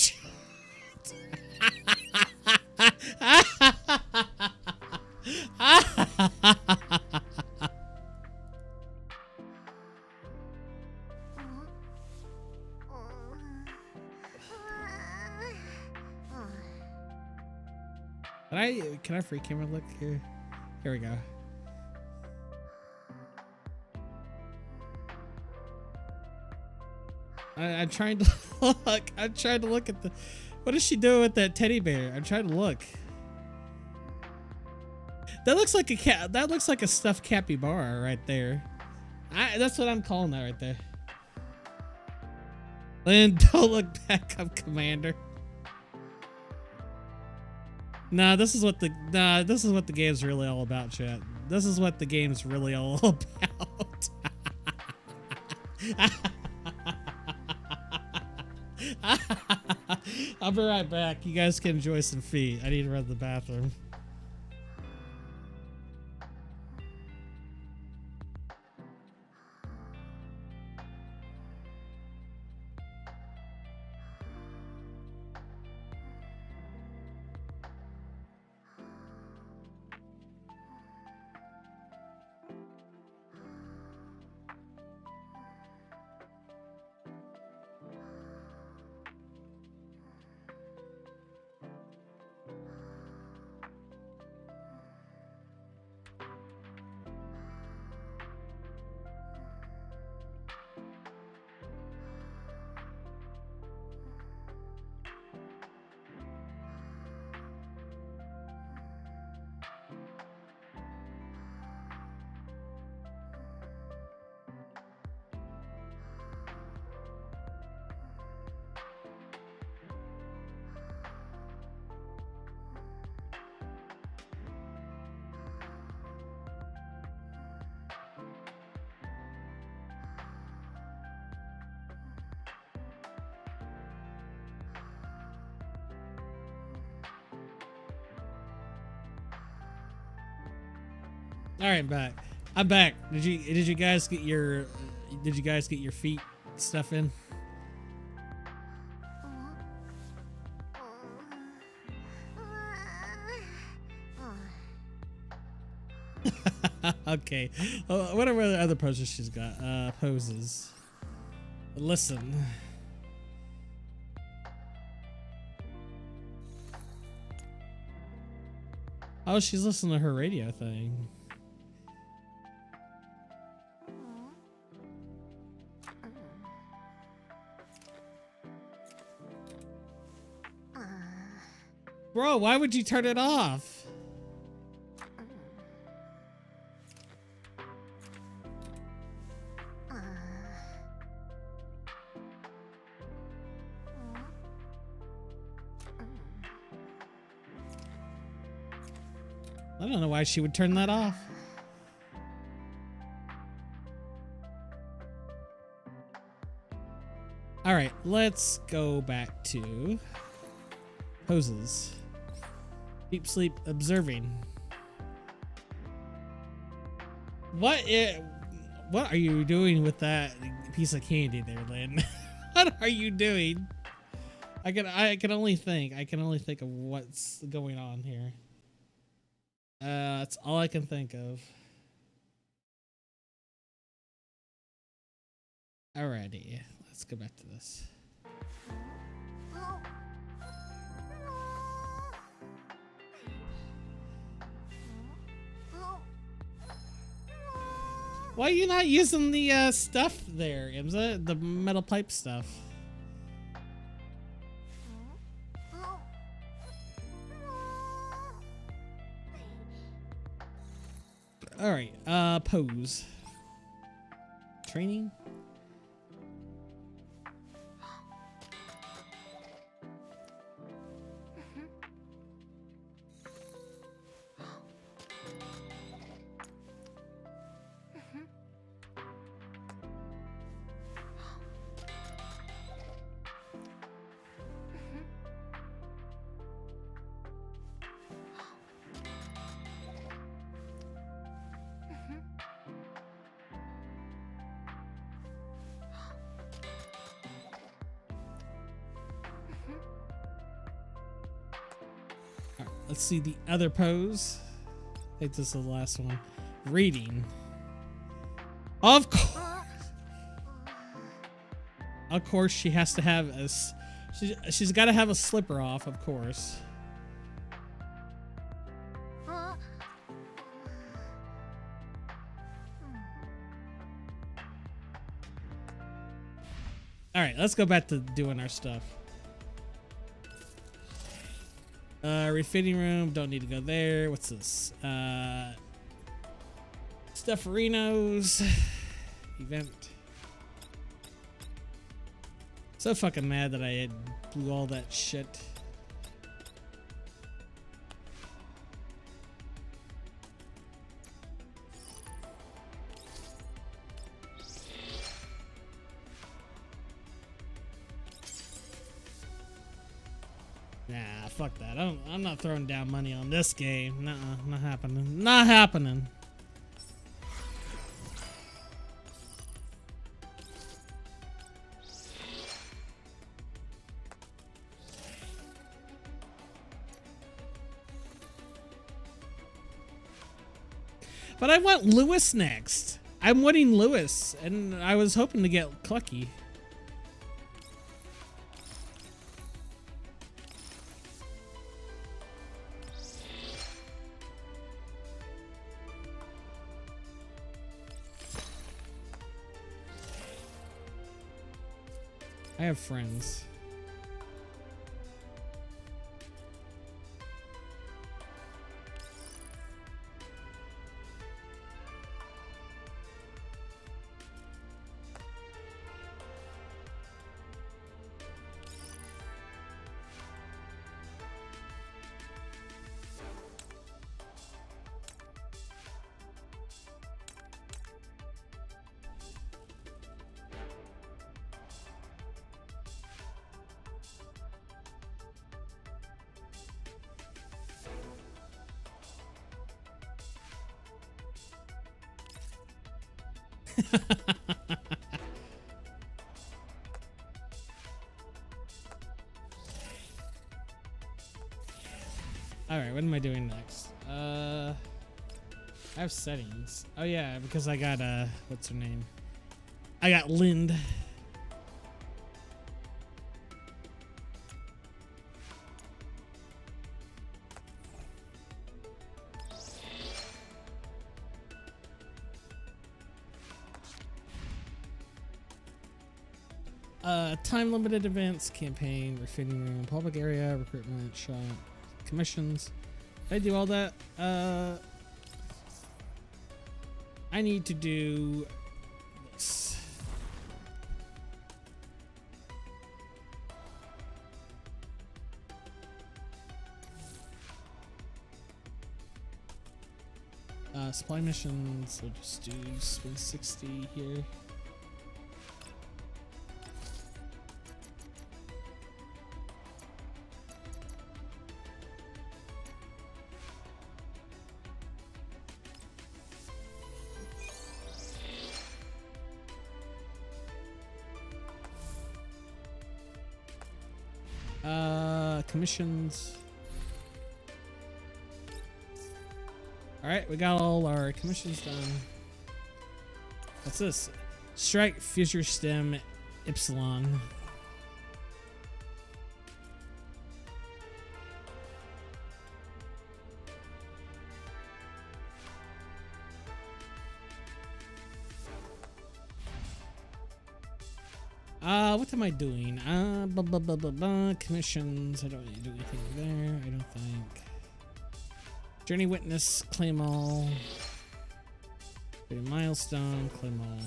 Can I free camera look here? Here we go. I'm trying to look. I'm trying to look at the. What is she doing with that teddy bear? I'm trying to look. That looks like a cat. That looks like a stuffed capybara right there. That's what I'm calling that right there. Lynn, don't look back up, Commander. Nah, this is what the game's really all about, chat. This is what the game's really all about. I'll be right back. You guys can enjoy some feet. I need to run to the bathroom. All right, I'm back. I'm back. Did you guys get your feet stuff in. Okay. What are the other poses she's got? Poses. Listen. Oh, she's listening to her radio thing. Bro, why would you turn it off? I don't know why she would turn that off. All right, let's go back to poses. Deep sleep observing. What are you doing with that piece of candy there, Lynn? What are you doing? I can only think of what's going on here. That's all I can think of. Alrighty, let's go back to this. Why are you not using the stuff there, Imza? The metal pipe stuff. All right, pose. Training. Let's see the other pose. I think this is the last one. Reading. Of course. Of course, she has to have a. She's got to have a slipper off, of course. All right, let's go back to doing our stuff. Refitting room, don't need to go there. What's this? Stufferinos. Event. So fucking mad that I had blew all that shit. Nah, fuck that. I'm not throwing down money on this game. Nuh-uh, not happening. Not happening. But I want Lewis next. I'm wanting Lewis, and I was hoping to get Clucky. I have friends. Alright, what am I doing next? I have settings. Oh yeah, because I got what's her name? I got Lind. Time limited events, campaign, refitting room, public area, recruitment, shop, commissions. Did I do all that? I need to do this. Supply missions, we'll just do spend 60 here. Commissions. Alright, we got all our commissions done. What's this? Strike Fissure Stem Epsilon. What am I doing? Commissions. I don't need to do anything there, I don't think. Journey Witness, claim all. Milestone, claim all.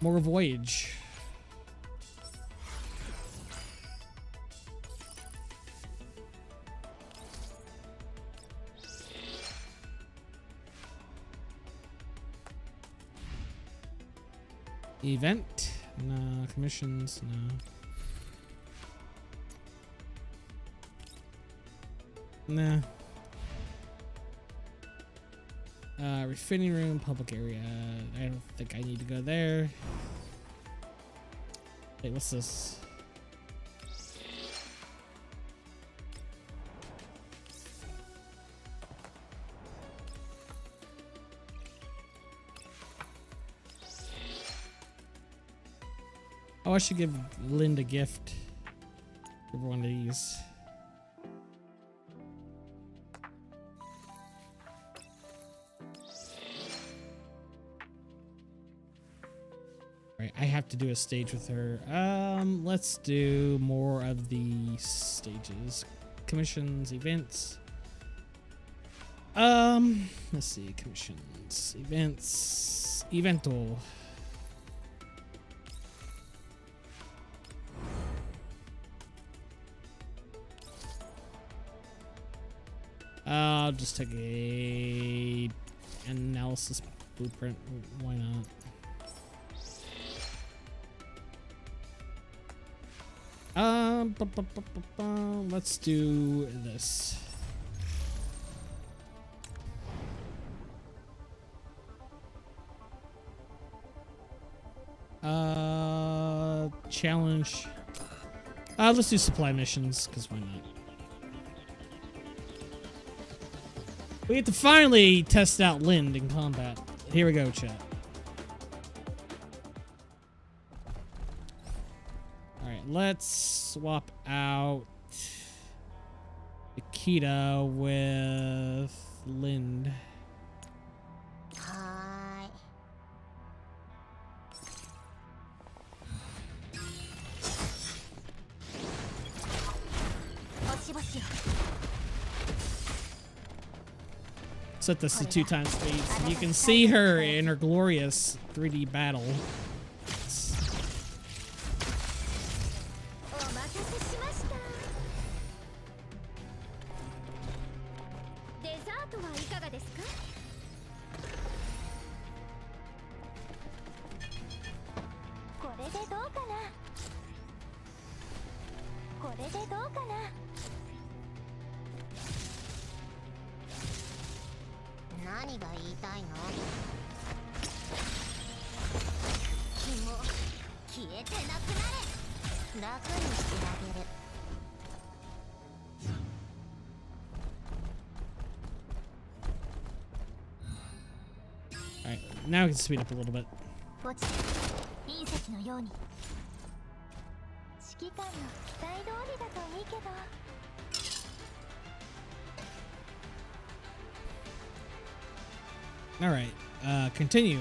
More voyage. Event? No. Commissions? No. Nah. Refitting room, public area. I don't think I need to go there. Wait, what's this? Oh, I should give Lind a gift for one of these. Alright, I have to do a stage with her. Let's do more of the stages. Commissions, events. Let's see, commissions, events, evento. I'll just take a analysis blueprint. Why not? Let's do this. Challenge. Let's do supply missions, because why not? We have to finally test out Lind in combat. Here we go, chat. Alright, let's swap out Akita with Lind. Hi. Set this to 2x speed so you can see her in her glorious 3D battle. 楽にしてあげる。Alright, now we can speed up a little bit. 落ちて隕石のように。指揮官の期待通りだといいけど。Alright, continue.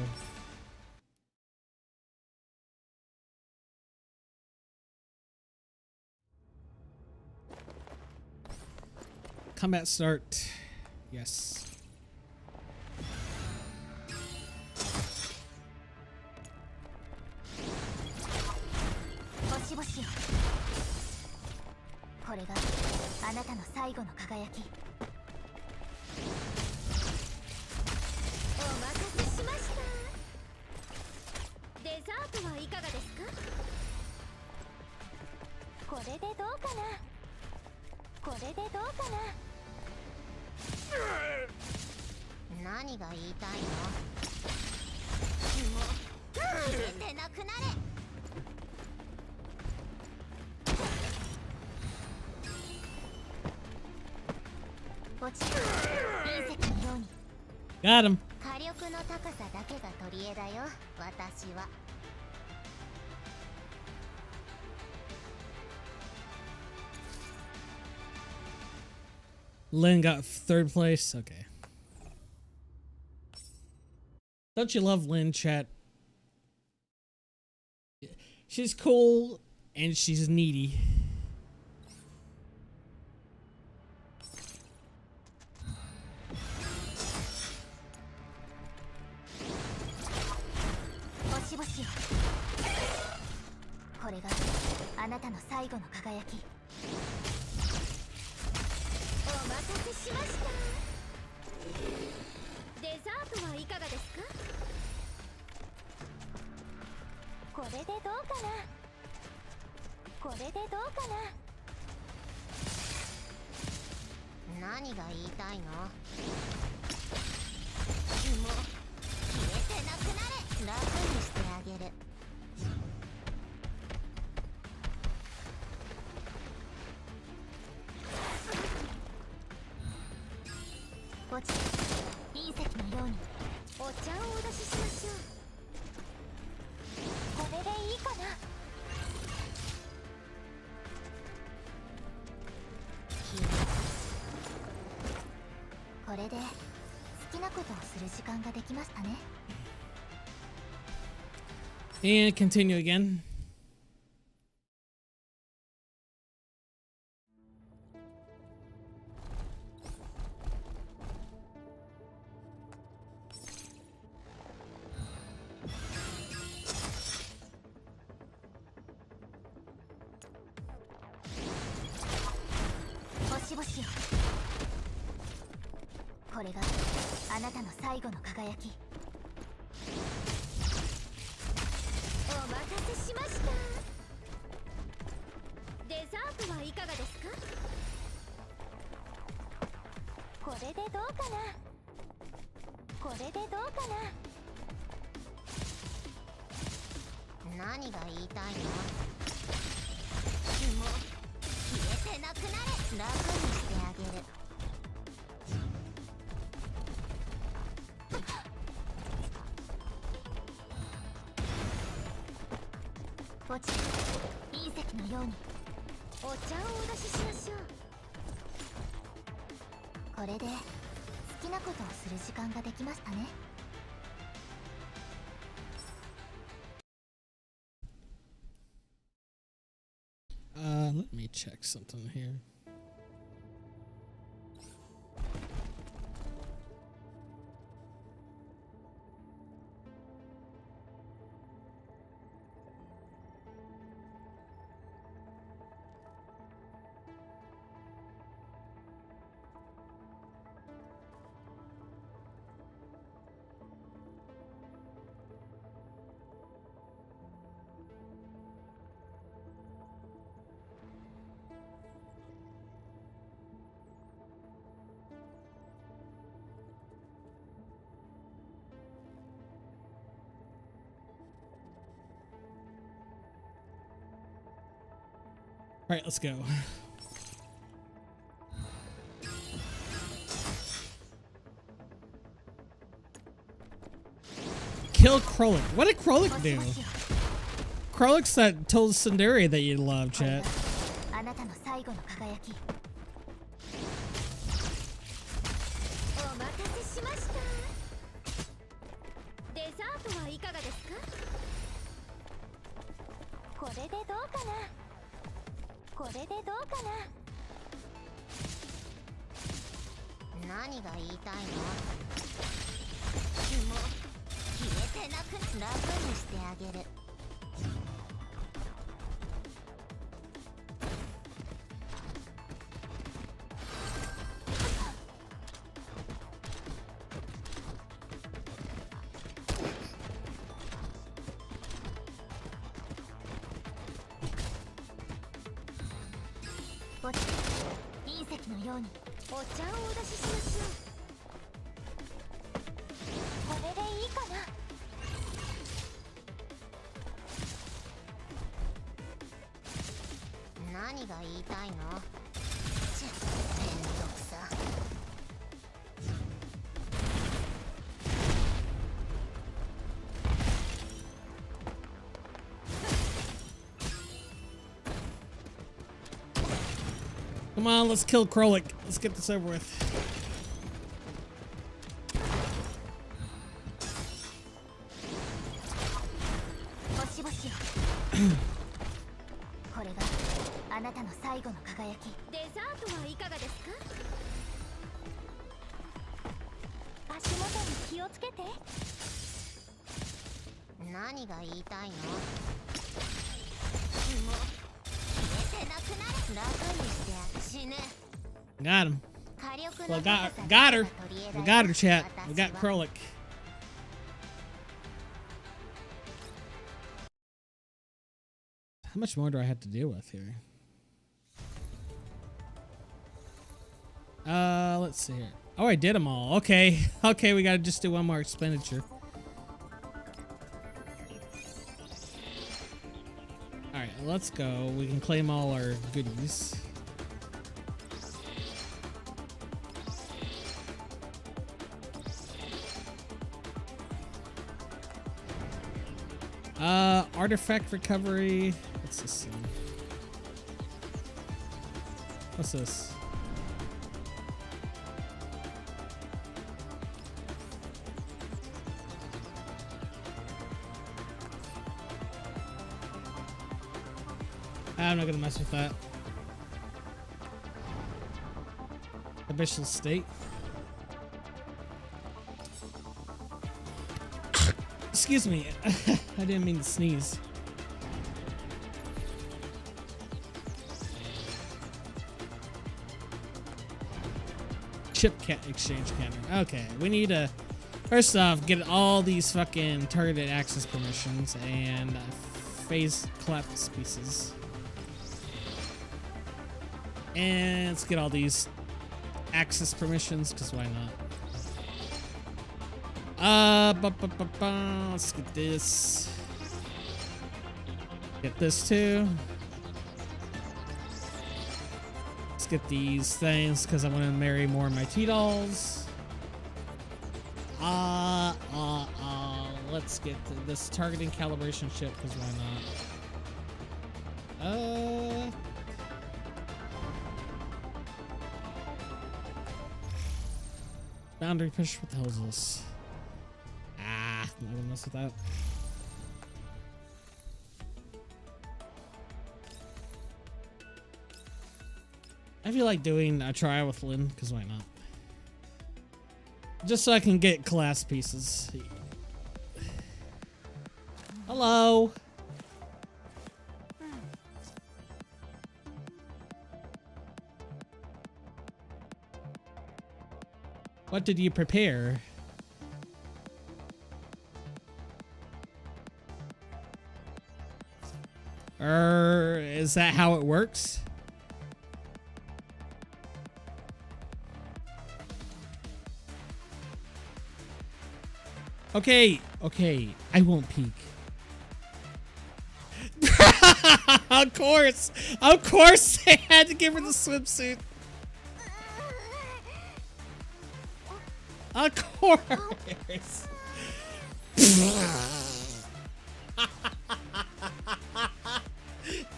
Combat start. Yes. 星々よ、これがあなたの最後の輝き。お任せしました。デザートはいかがですか？これでどうかな、これでどうかな。何が言いたいの？もう入れてなくなれ。落ちた隕石のように。 Got him. 火力の高さだけが取り柄だよ、私は。Lynn got third place. Okay. Don't you love Lynn, chat? She's cool and she's needy. And continue again. Let me check something here. Alright, let's go. Kill Krolik. What did Krolik do? Krolik's that told Sundari that you love, chat. あなたの最後の輝き。お待たせしました。デザートはいかがですか？これでどうかな？これでどうかな？何が言いたいの？紐消えてなく楽にしてあげる。隕石のようにお茶をお出ししましょう。これでいいかな。何が言いたいの？ちょっとめんどくさ。Come on, let's kill Krolik. Let's get this over with. Got him. Well, got her. We got her, chat. We got Krolik. How much more do I have to deal with here? Let's see here. Oh, I did them all. Okay. Okay, we gotta just do one more expenditure. Alright, let's go. We can claim all our goodies. Artifact recovery. What's this thing? What's this? I'm not gonna mess with that. Abyssal State. Excuse me. I didn't mean to sneeze. Chip exchange counter. Okay, we need to first off get all these fucking targeted access permissions and phase collapse pieces. And let's get all these access permissions, because why not? Let's get this. Get this too. Let's get these things, because I want to marry more of my T-dolls. Let's get this targeting calibration chip, because why not? Boundary push, what the hell is this? I'm not gonna mess with that. I feel like doing a trial with Lynn, because why not? Just so I can get class pieces. Hello. What did you prepare? Is that how it works? Okay, okay, I won't peek. Of course. Of course they had to give her the swimsuit. Of course.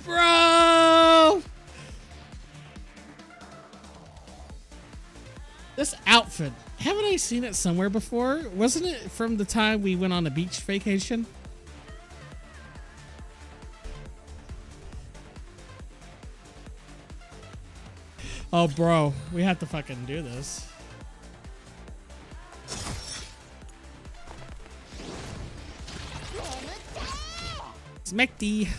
Bro. This outfit. Haven't I seen it somewhere before? Wasn't it from the time we went on a beach vacation? Oh, bro. We have to fucking do this. Smacky.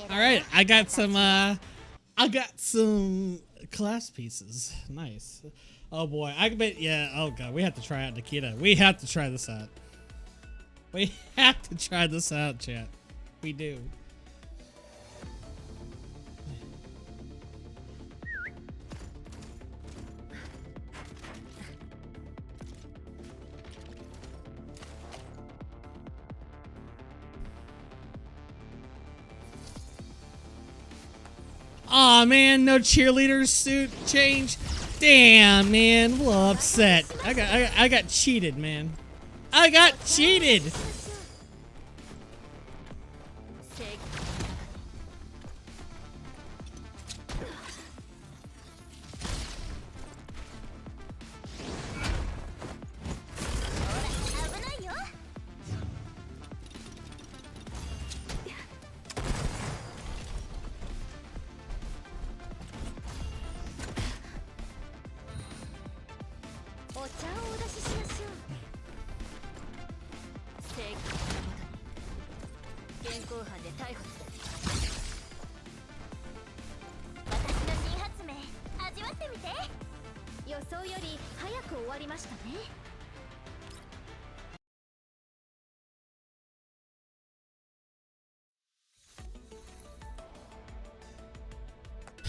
All right, I got some class pieces. Nice. Oh boy, I bet. Yeah. Oh god, we have to try out Nikita. We have to try this out. We have to try this out, chat. We do. Aw, man, no cheerleader suit change. Damn, man, a little upset. I got cheated, man. I got cheated.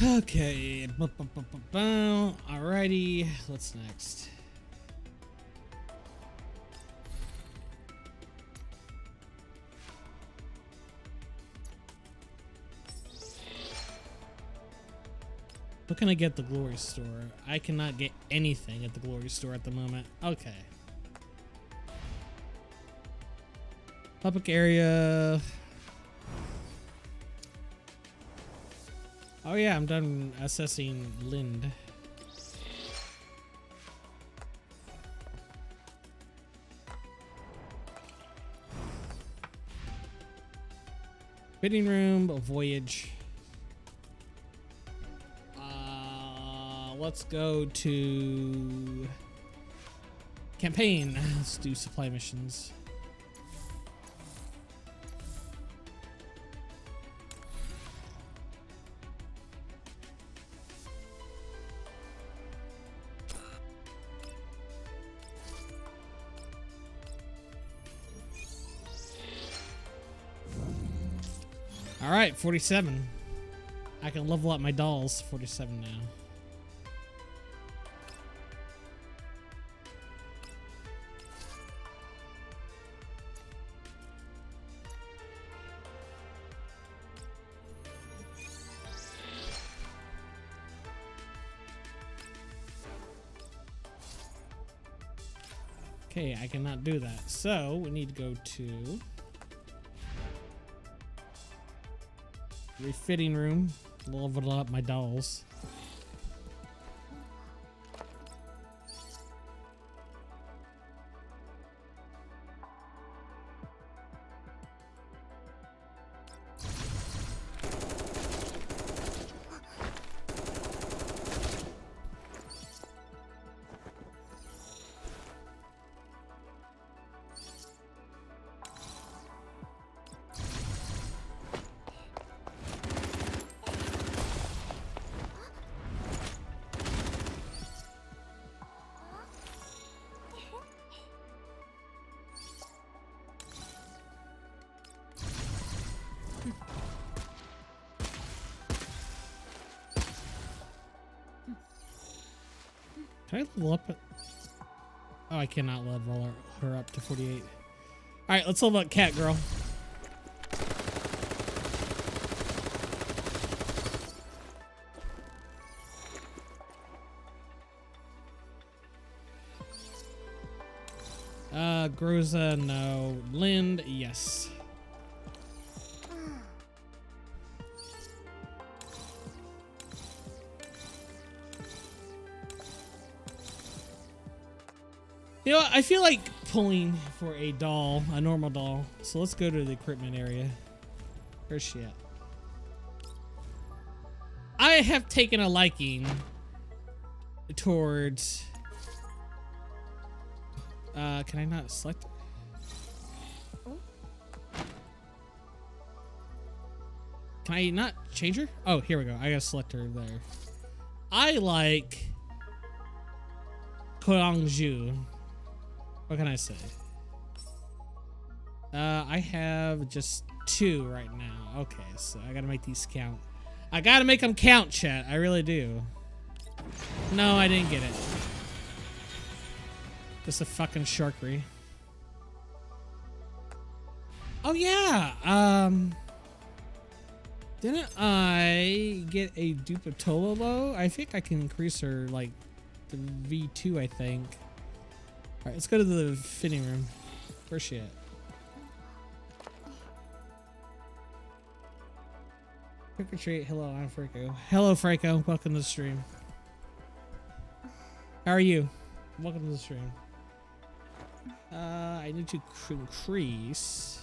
Okay. Alrighty. What's next? What can I get at the Glory Store? I cannot get anything at the Glory Store at the moment. Okay. Public area. Oh yeah, I'm done assessing Lind. Fitting room, a voyage. Let's go to campaign. Let's do supply missions. All right, 47. I can level up my dolls. 47 now. Okay, I cannot do that. So we need to go to refitting room, level up my dolls. Can I level up? Oh, I cannot level her up to 48. All right, let's level up Cat Girl. Groza, no. Lind, yes. You know what? I feel like pulling for a doll, a normal doll. So let's go to the equipment area. Where's she at? I have taken a liking towards... can I not select? Can I not change her? Oh, here we go. I gotta select her there. I like Koyangju. What can I say? I have just 2 right now. Okay, so I gotta make these count. I gotta make them count, chat. I really do. No, I didn't get it. Just a fucking sharkery. Oh yeah. Didn't I get a dupe of Tololo? I think I can increase her like the V2, I think. Alright, let's go to the fitting room. Where's she at? Trick or treat. Hello, I'm Franco. Hello, Franco. Welcome to the stream. How are you? Welcome to the stream. I need to increase.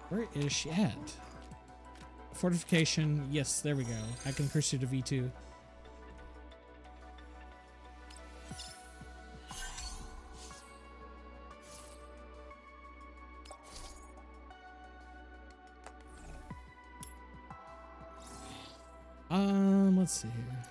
Where is she at? Fortification. Yes, there we go. I can increase her to V2. Let's see here.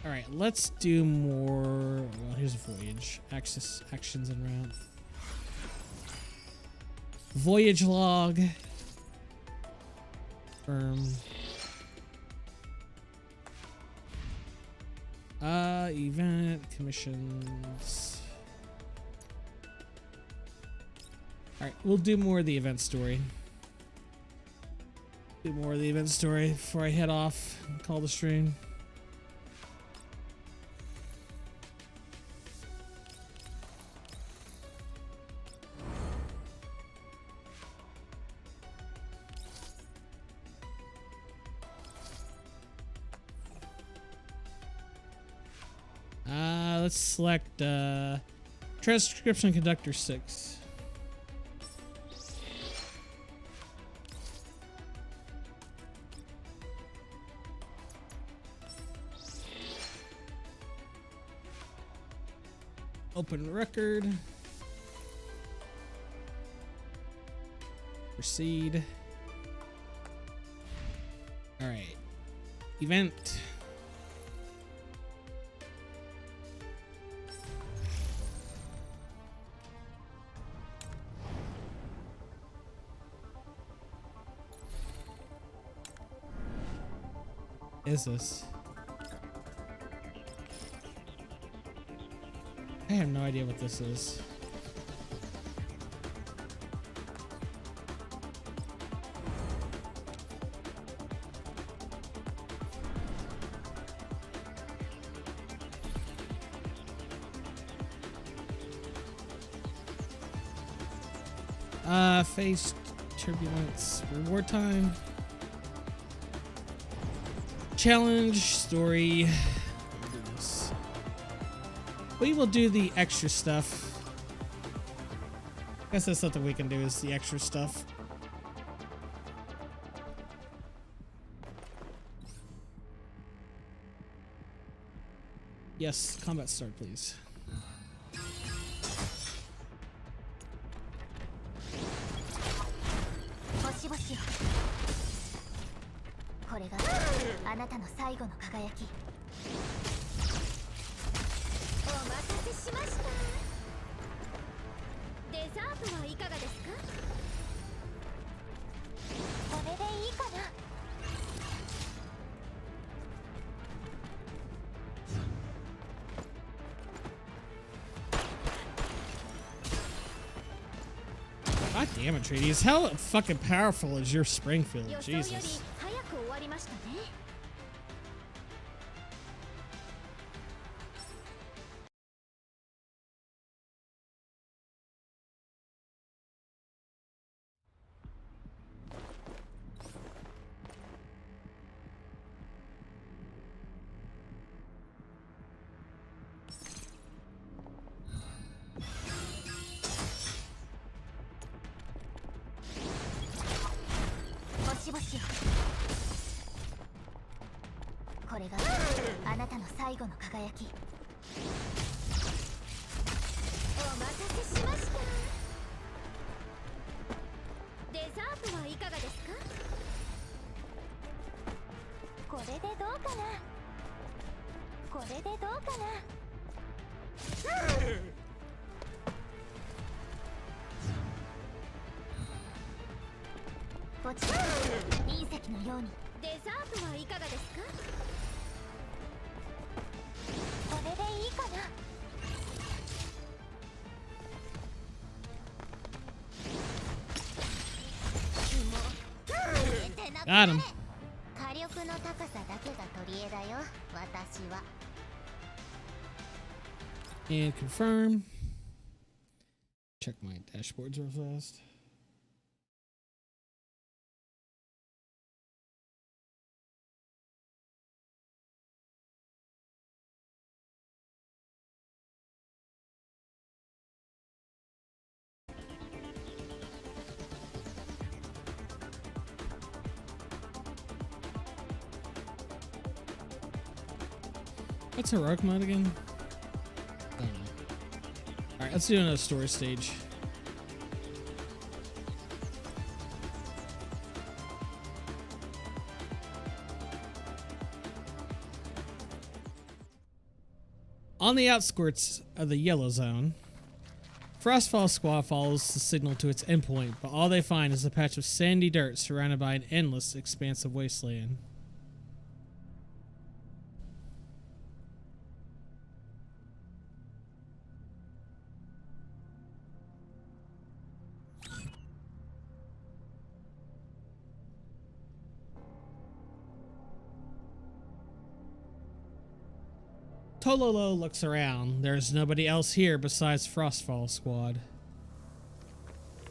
All right, let's do more. Well, here's a voyage. Actions and route. Voyage log. Event commissions. All right, we'll do more of the event story. Do more of the event story before I head off and call the stream. Let's select transcription conductor 6. Open record. Proceed. All right. Event. Is this? I have no idea what this is. Faced turbulence. Reward time. Challenge story. We will do the extra stuff. I guess that's something we can do is the extra stuff. Yes, combat start, please. これがあなたの最後の輝き。お待たせしました。デザートはいかがですか？これでいいかな。God damn it, Treaties. How fucking powerful is your Springfield? 予想より Jesus. 早く終わりましたね。星々よ、これがあなたの最後の輝き。お待たせしました。デザートはいかがですか？これでどうかな。これでどうかな。落ちた隕石のように。デザートはいかがですか？これでいいかな。Got him. 火力の高さだけが取り柄だよ、私は。 And confirm. Check my dashboards real fast. What's heroic mode again? I don't know. Alright, let's do another story stage. On the outskirts of the yellow zone, Frostfall Squad follows the signal to its endpoint, but all they find is a patch of sandy dirt surrounded by an endless expanse of wasteland. Tololo looks around. There's nobody else here besides Frostfall Squad.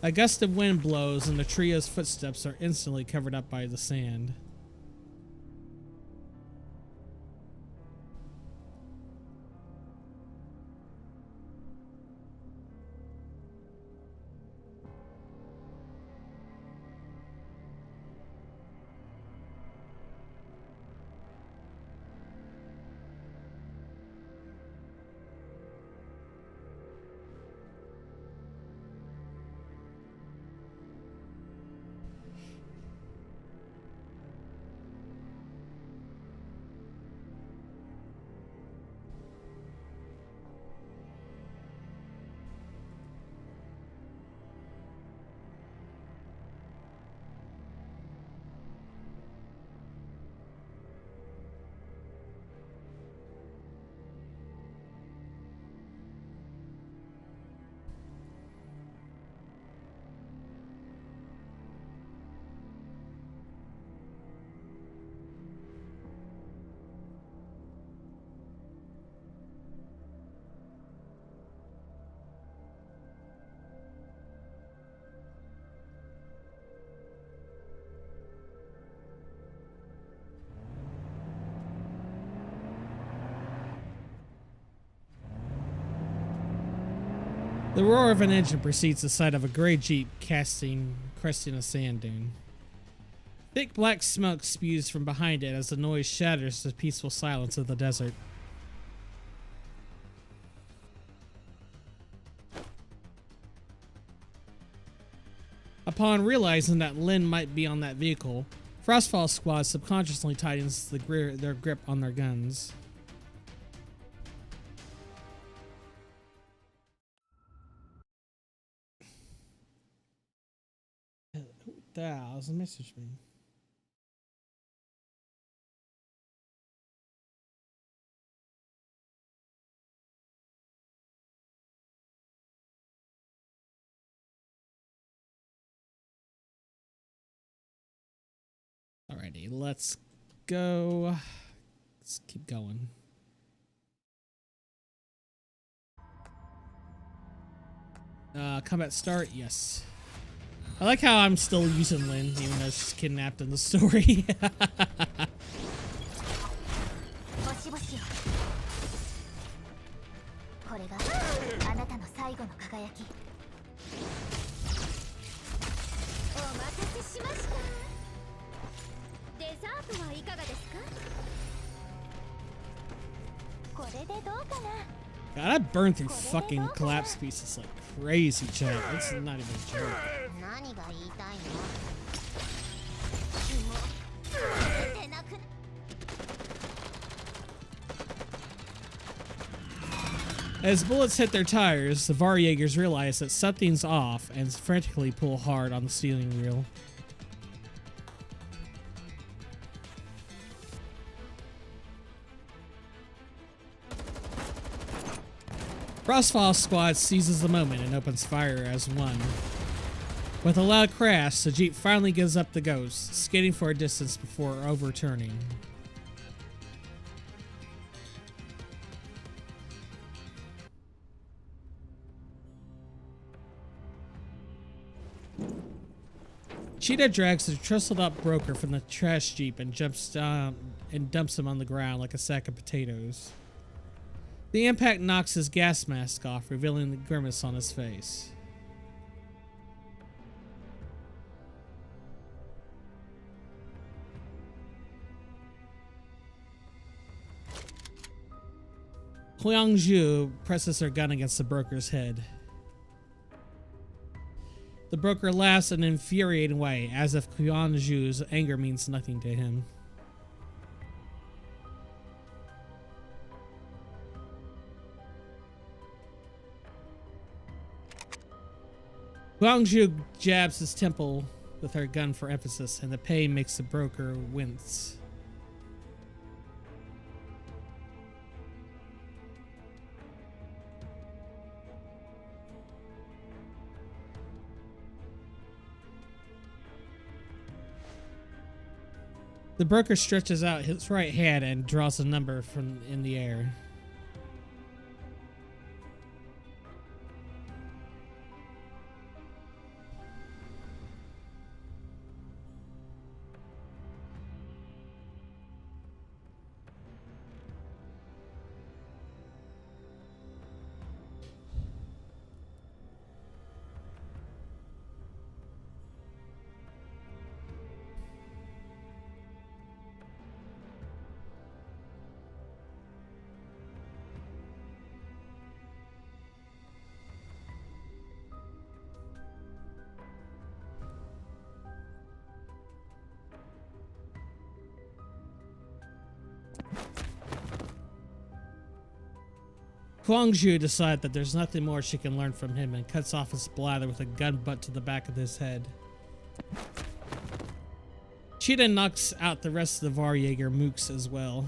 A gust of wind blows and the trio's footsteps are instantly covered up by the sand. The roar of an engine precedes the sight of a gray jeep cresting a sand dune. Thick black smoke spews from behind it as the noise shatters the peaceful silence of the desert. Upon realizing that Lynn might be on that vehicle, Frostfall squad subconsciously tightens their grip on their guns. Who the hell was message me? Alrighty, let's go. Let's keep going. Combat start, yes. I like how I'm still using Lynn, even though she's kidnapped in the story. God, I burned through fucking collapse pieces like crazy, chat. It's not even a joke. As bullets hit their tires, the Varjägers realize that something's off and frantically pull hard on the steering wheel. Frostfall squad seizes the moment and opens fire as one. With a loud crash, the Jeep finally gives up the ghost, skidding for a distance before overturning. Cheetah drags the tristled up broker from the trash Jeep and jumps down and dumps him on the ground like a sack of potatoes. The impact knocks his gas mask off, revealing the grimace on his face. Huangzhu presses her gun against the broker's head. The broker laughs in an infuriating way, as if Huangzhu's anger means nothing to him. Huangzhu jabs his temple with her gun for emphasis, and the pain makes the broker wince. The broker stretches out his right hand and draws a number from in the air. Huangzhu decides that there's nothing more she can learn from him and cuts off his blather with a gun butt to the back of his head. Cheetah knocks out the rest of the Varjäger mooks as well.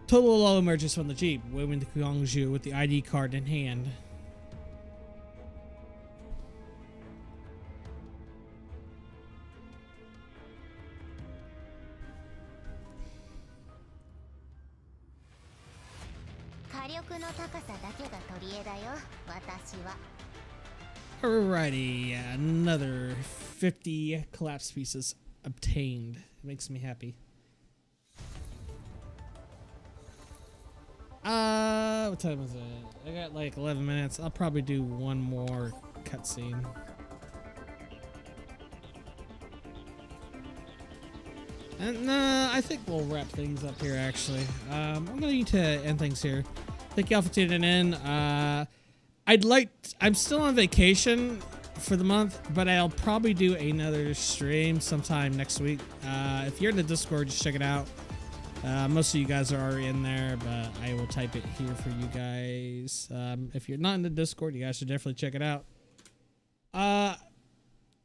Tololo emerges from the Jeep, waving to Huangzhu with the ID card in hand. Alrighty, another 50 collapse pieces obtained. It makes me happy. What time is it? I got like 11 minutes. I'll probably do one more cutscene. And I think we'll wrap things up here actually. I'm gonna need to end things here. Thank y'all for tuning in. I'm still on vacation for the month, but I'll probably do another stream sometime next week. If you're in the Discord, just check it out. Most of you guys are already in there, but I will type it here for you guys. If you're not in the Discord, you guys should definitely check it out.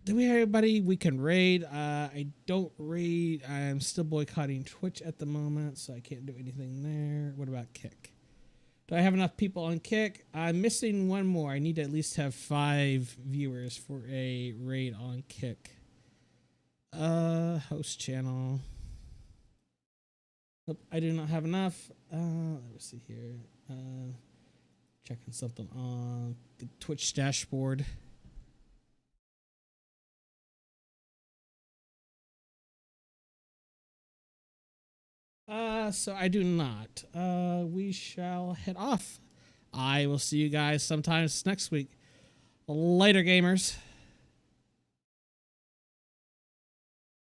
Do we have anybody we can raid? I don't raid. I'm still boycotting Twitch at the moment, so I can't do anything there. What about Kick? Do I have enough people on Kick? I'm missing one more. I need to at least have 5 viewers for a raid on Kick. Host channel. Nope, I do not have enough. Let me see here. Checking something on the Twitch dashboard. So I do not. We shall head off. I will see you guys sometimes next week. Later, gamers.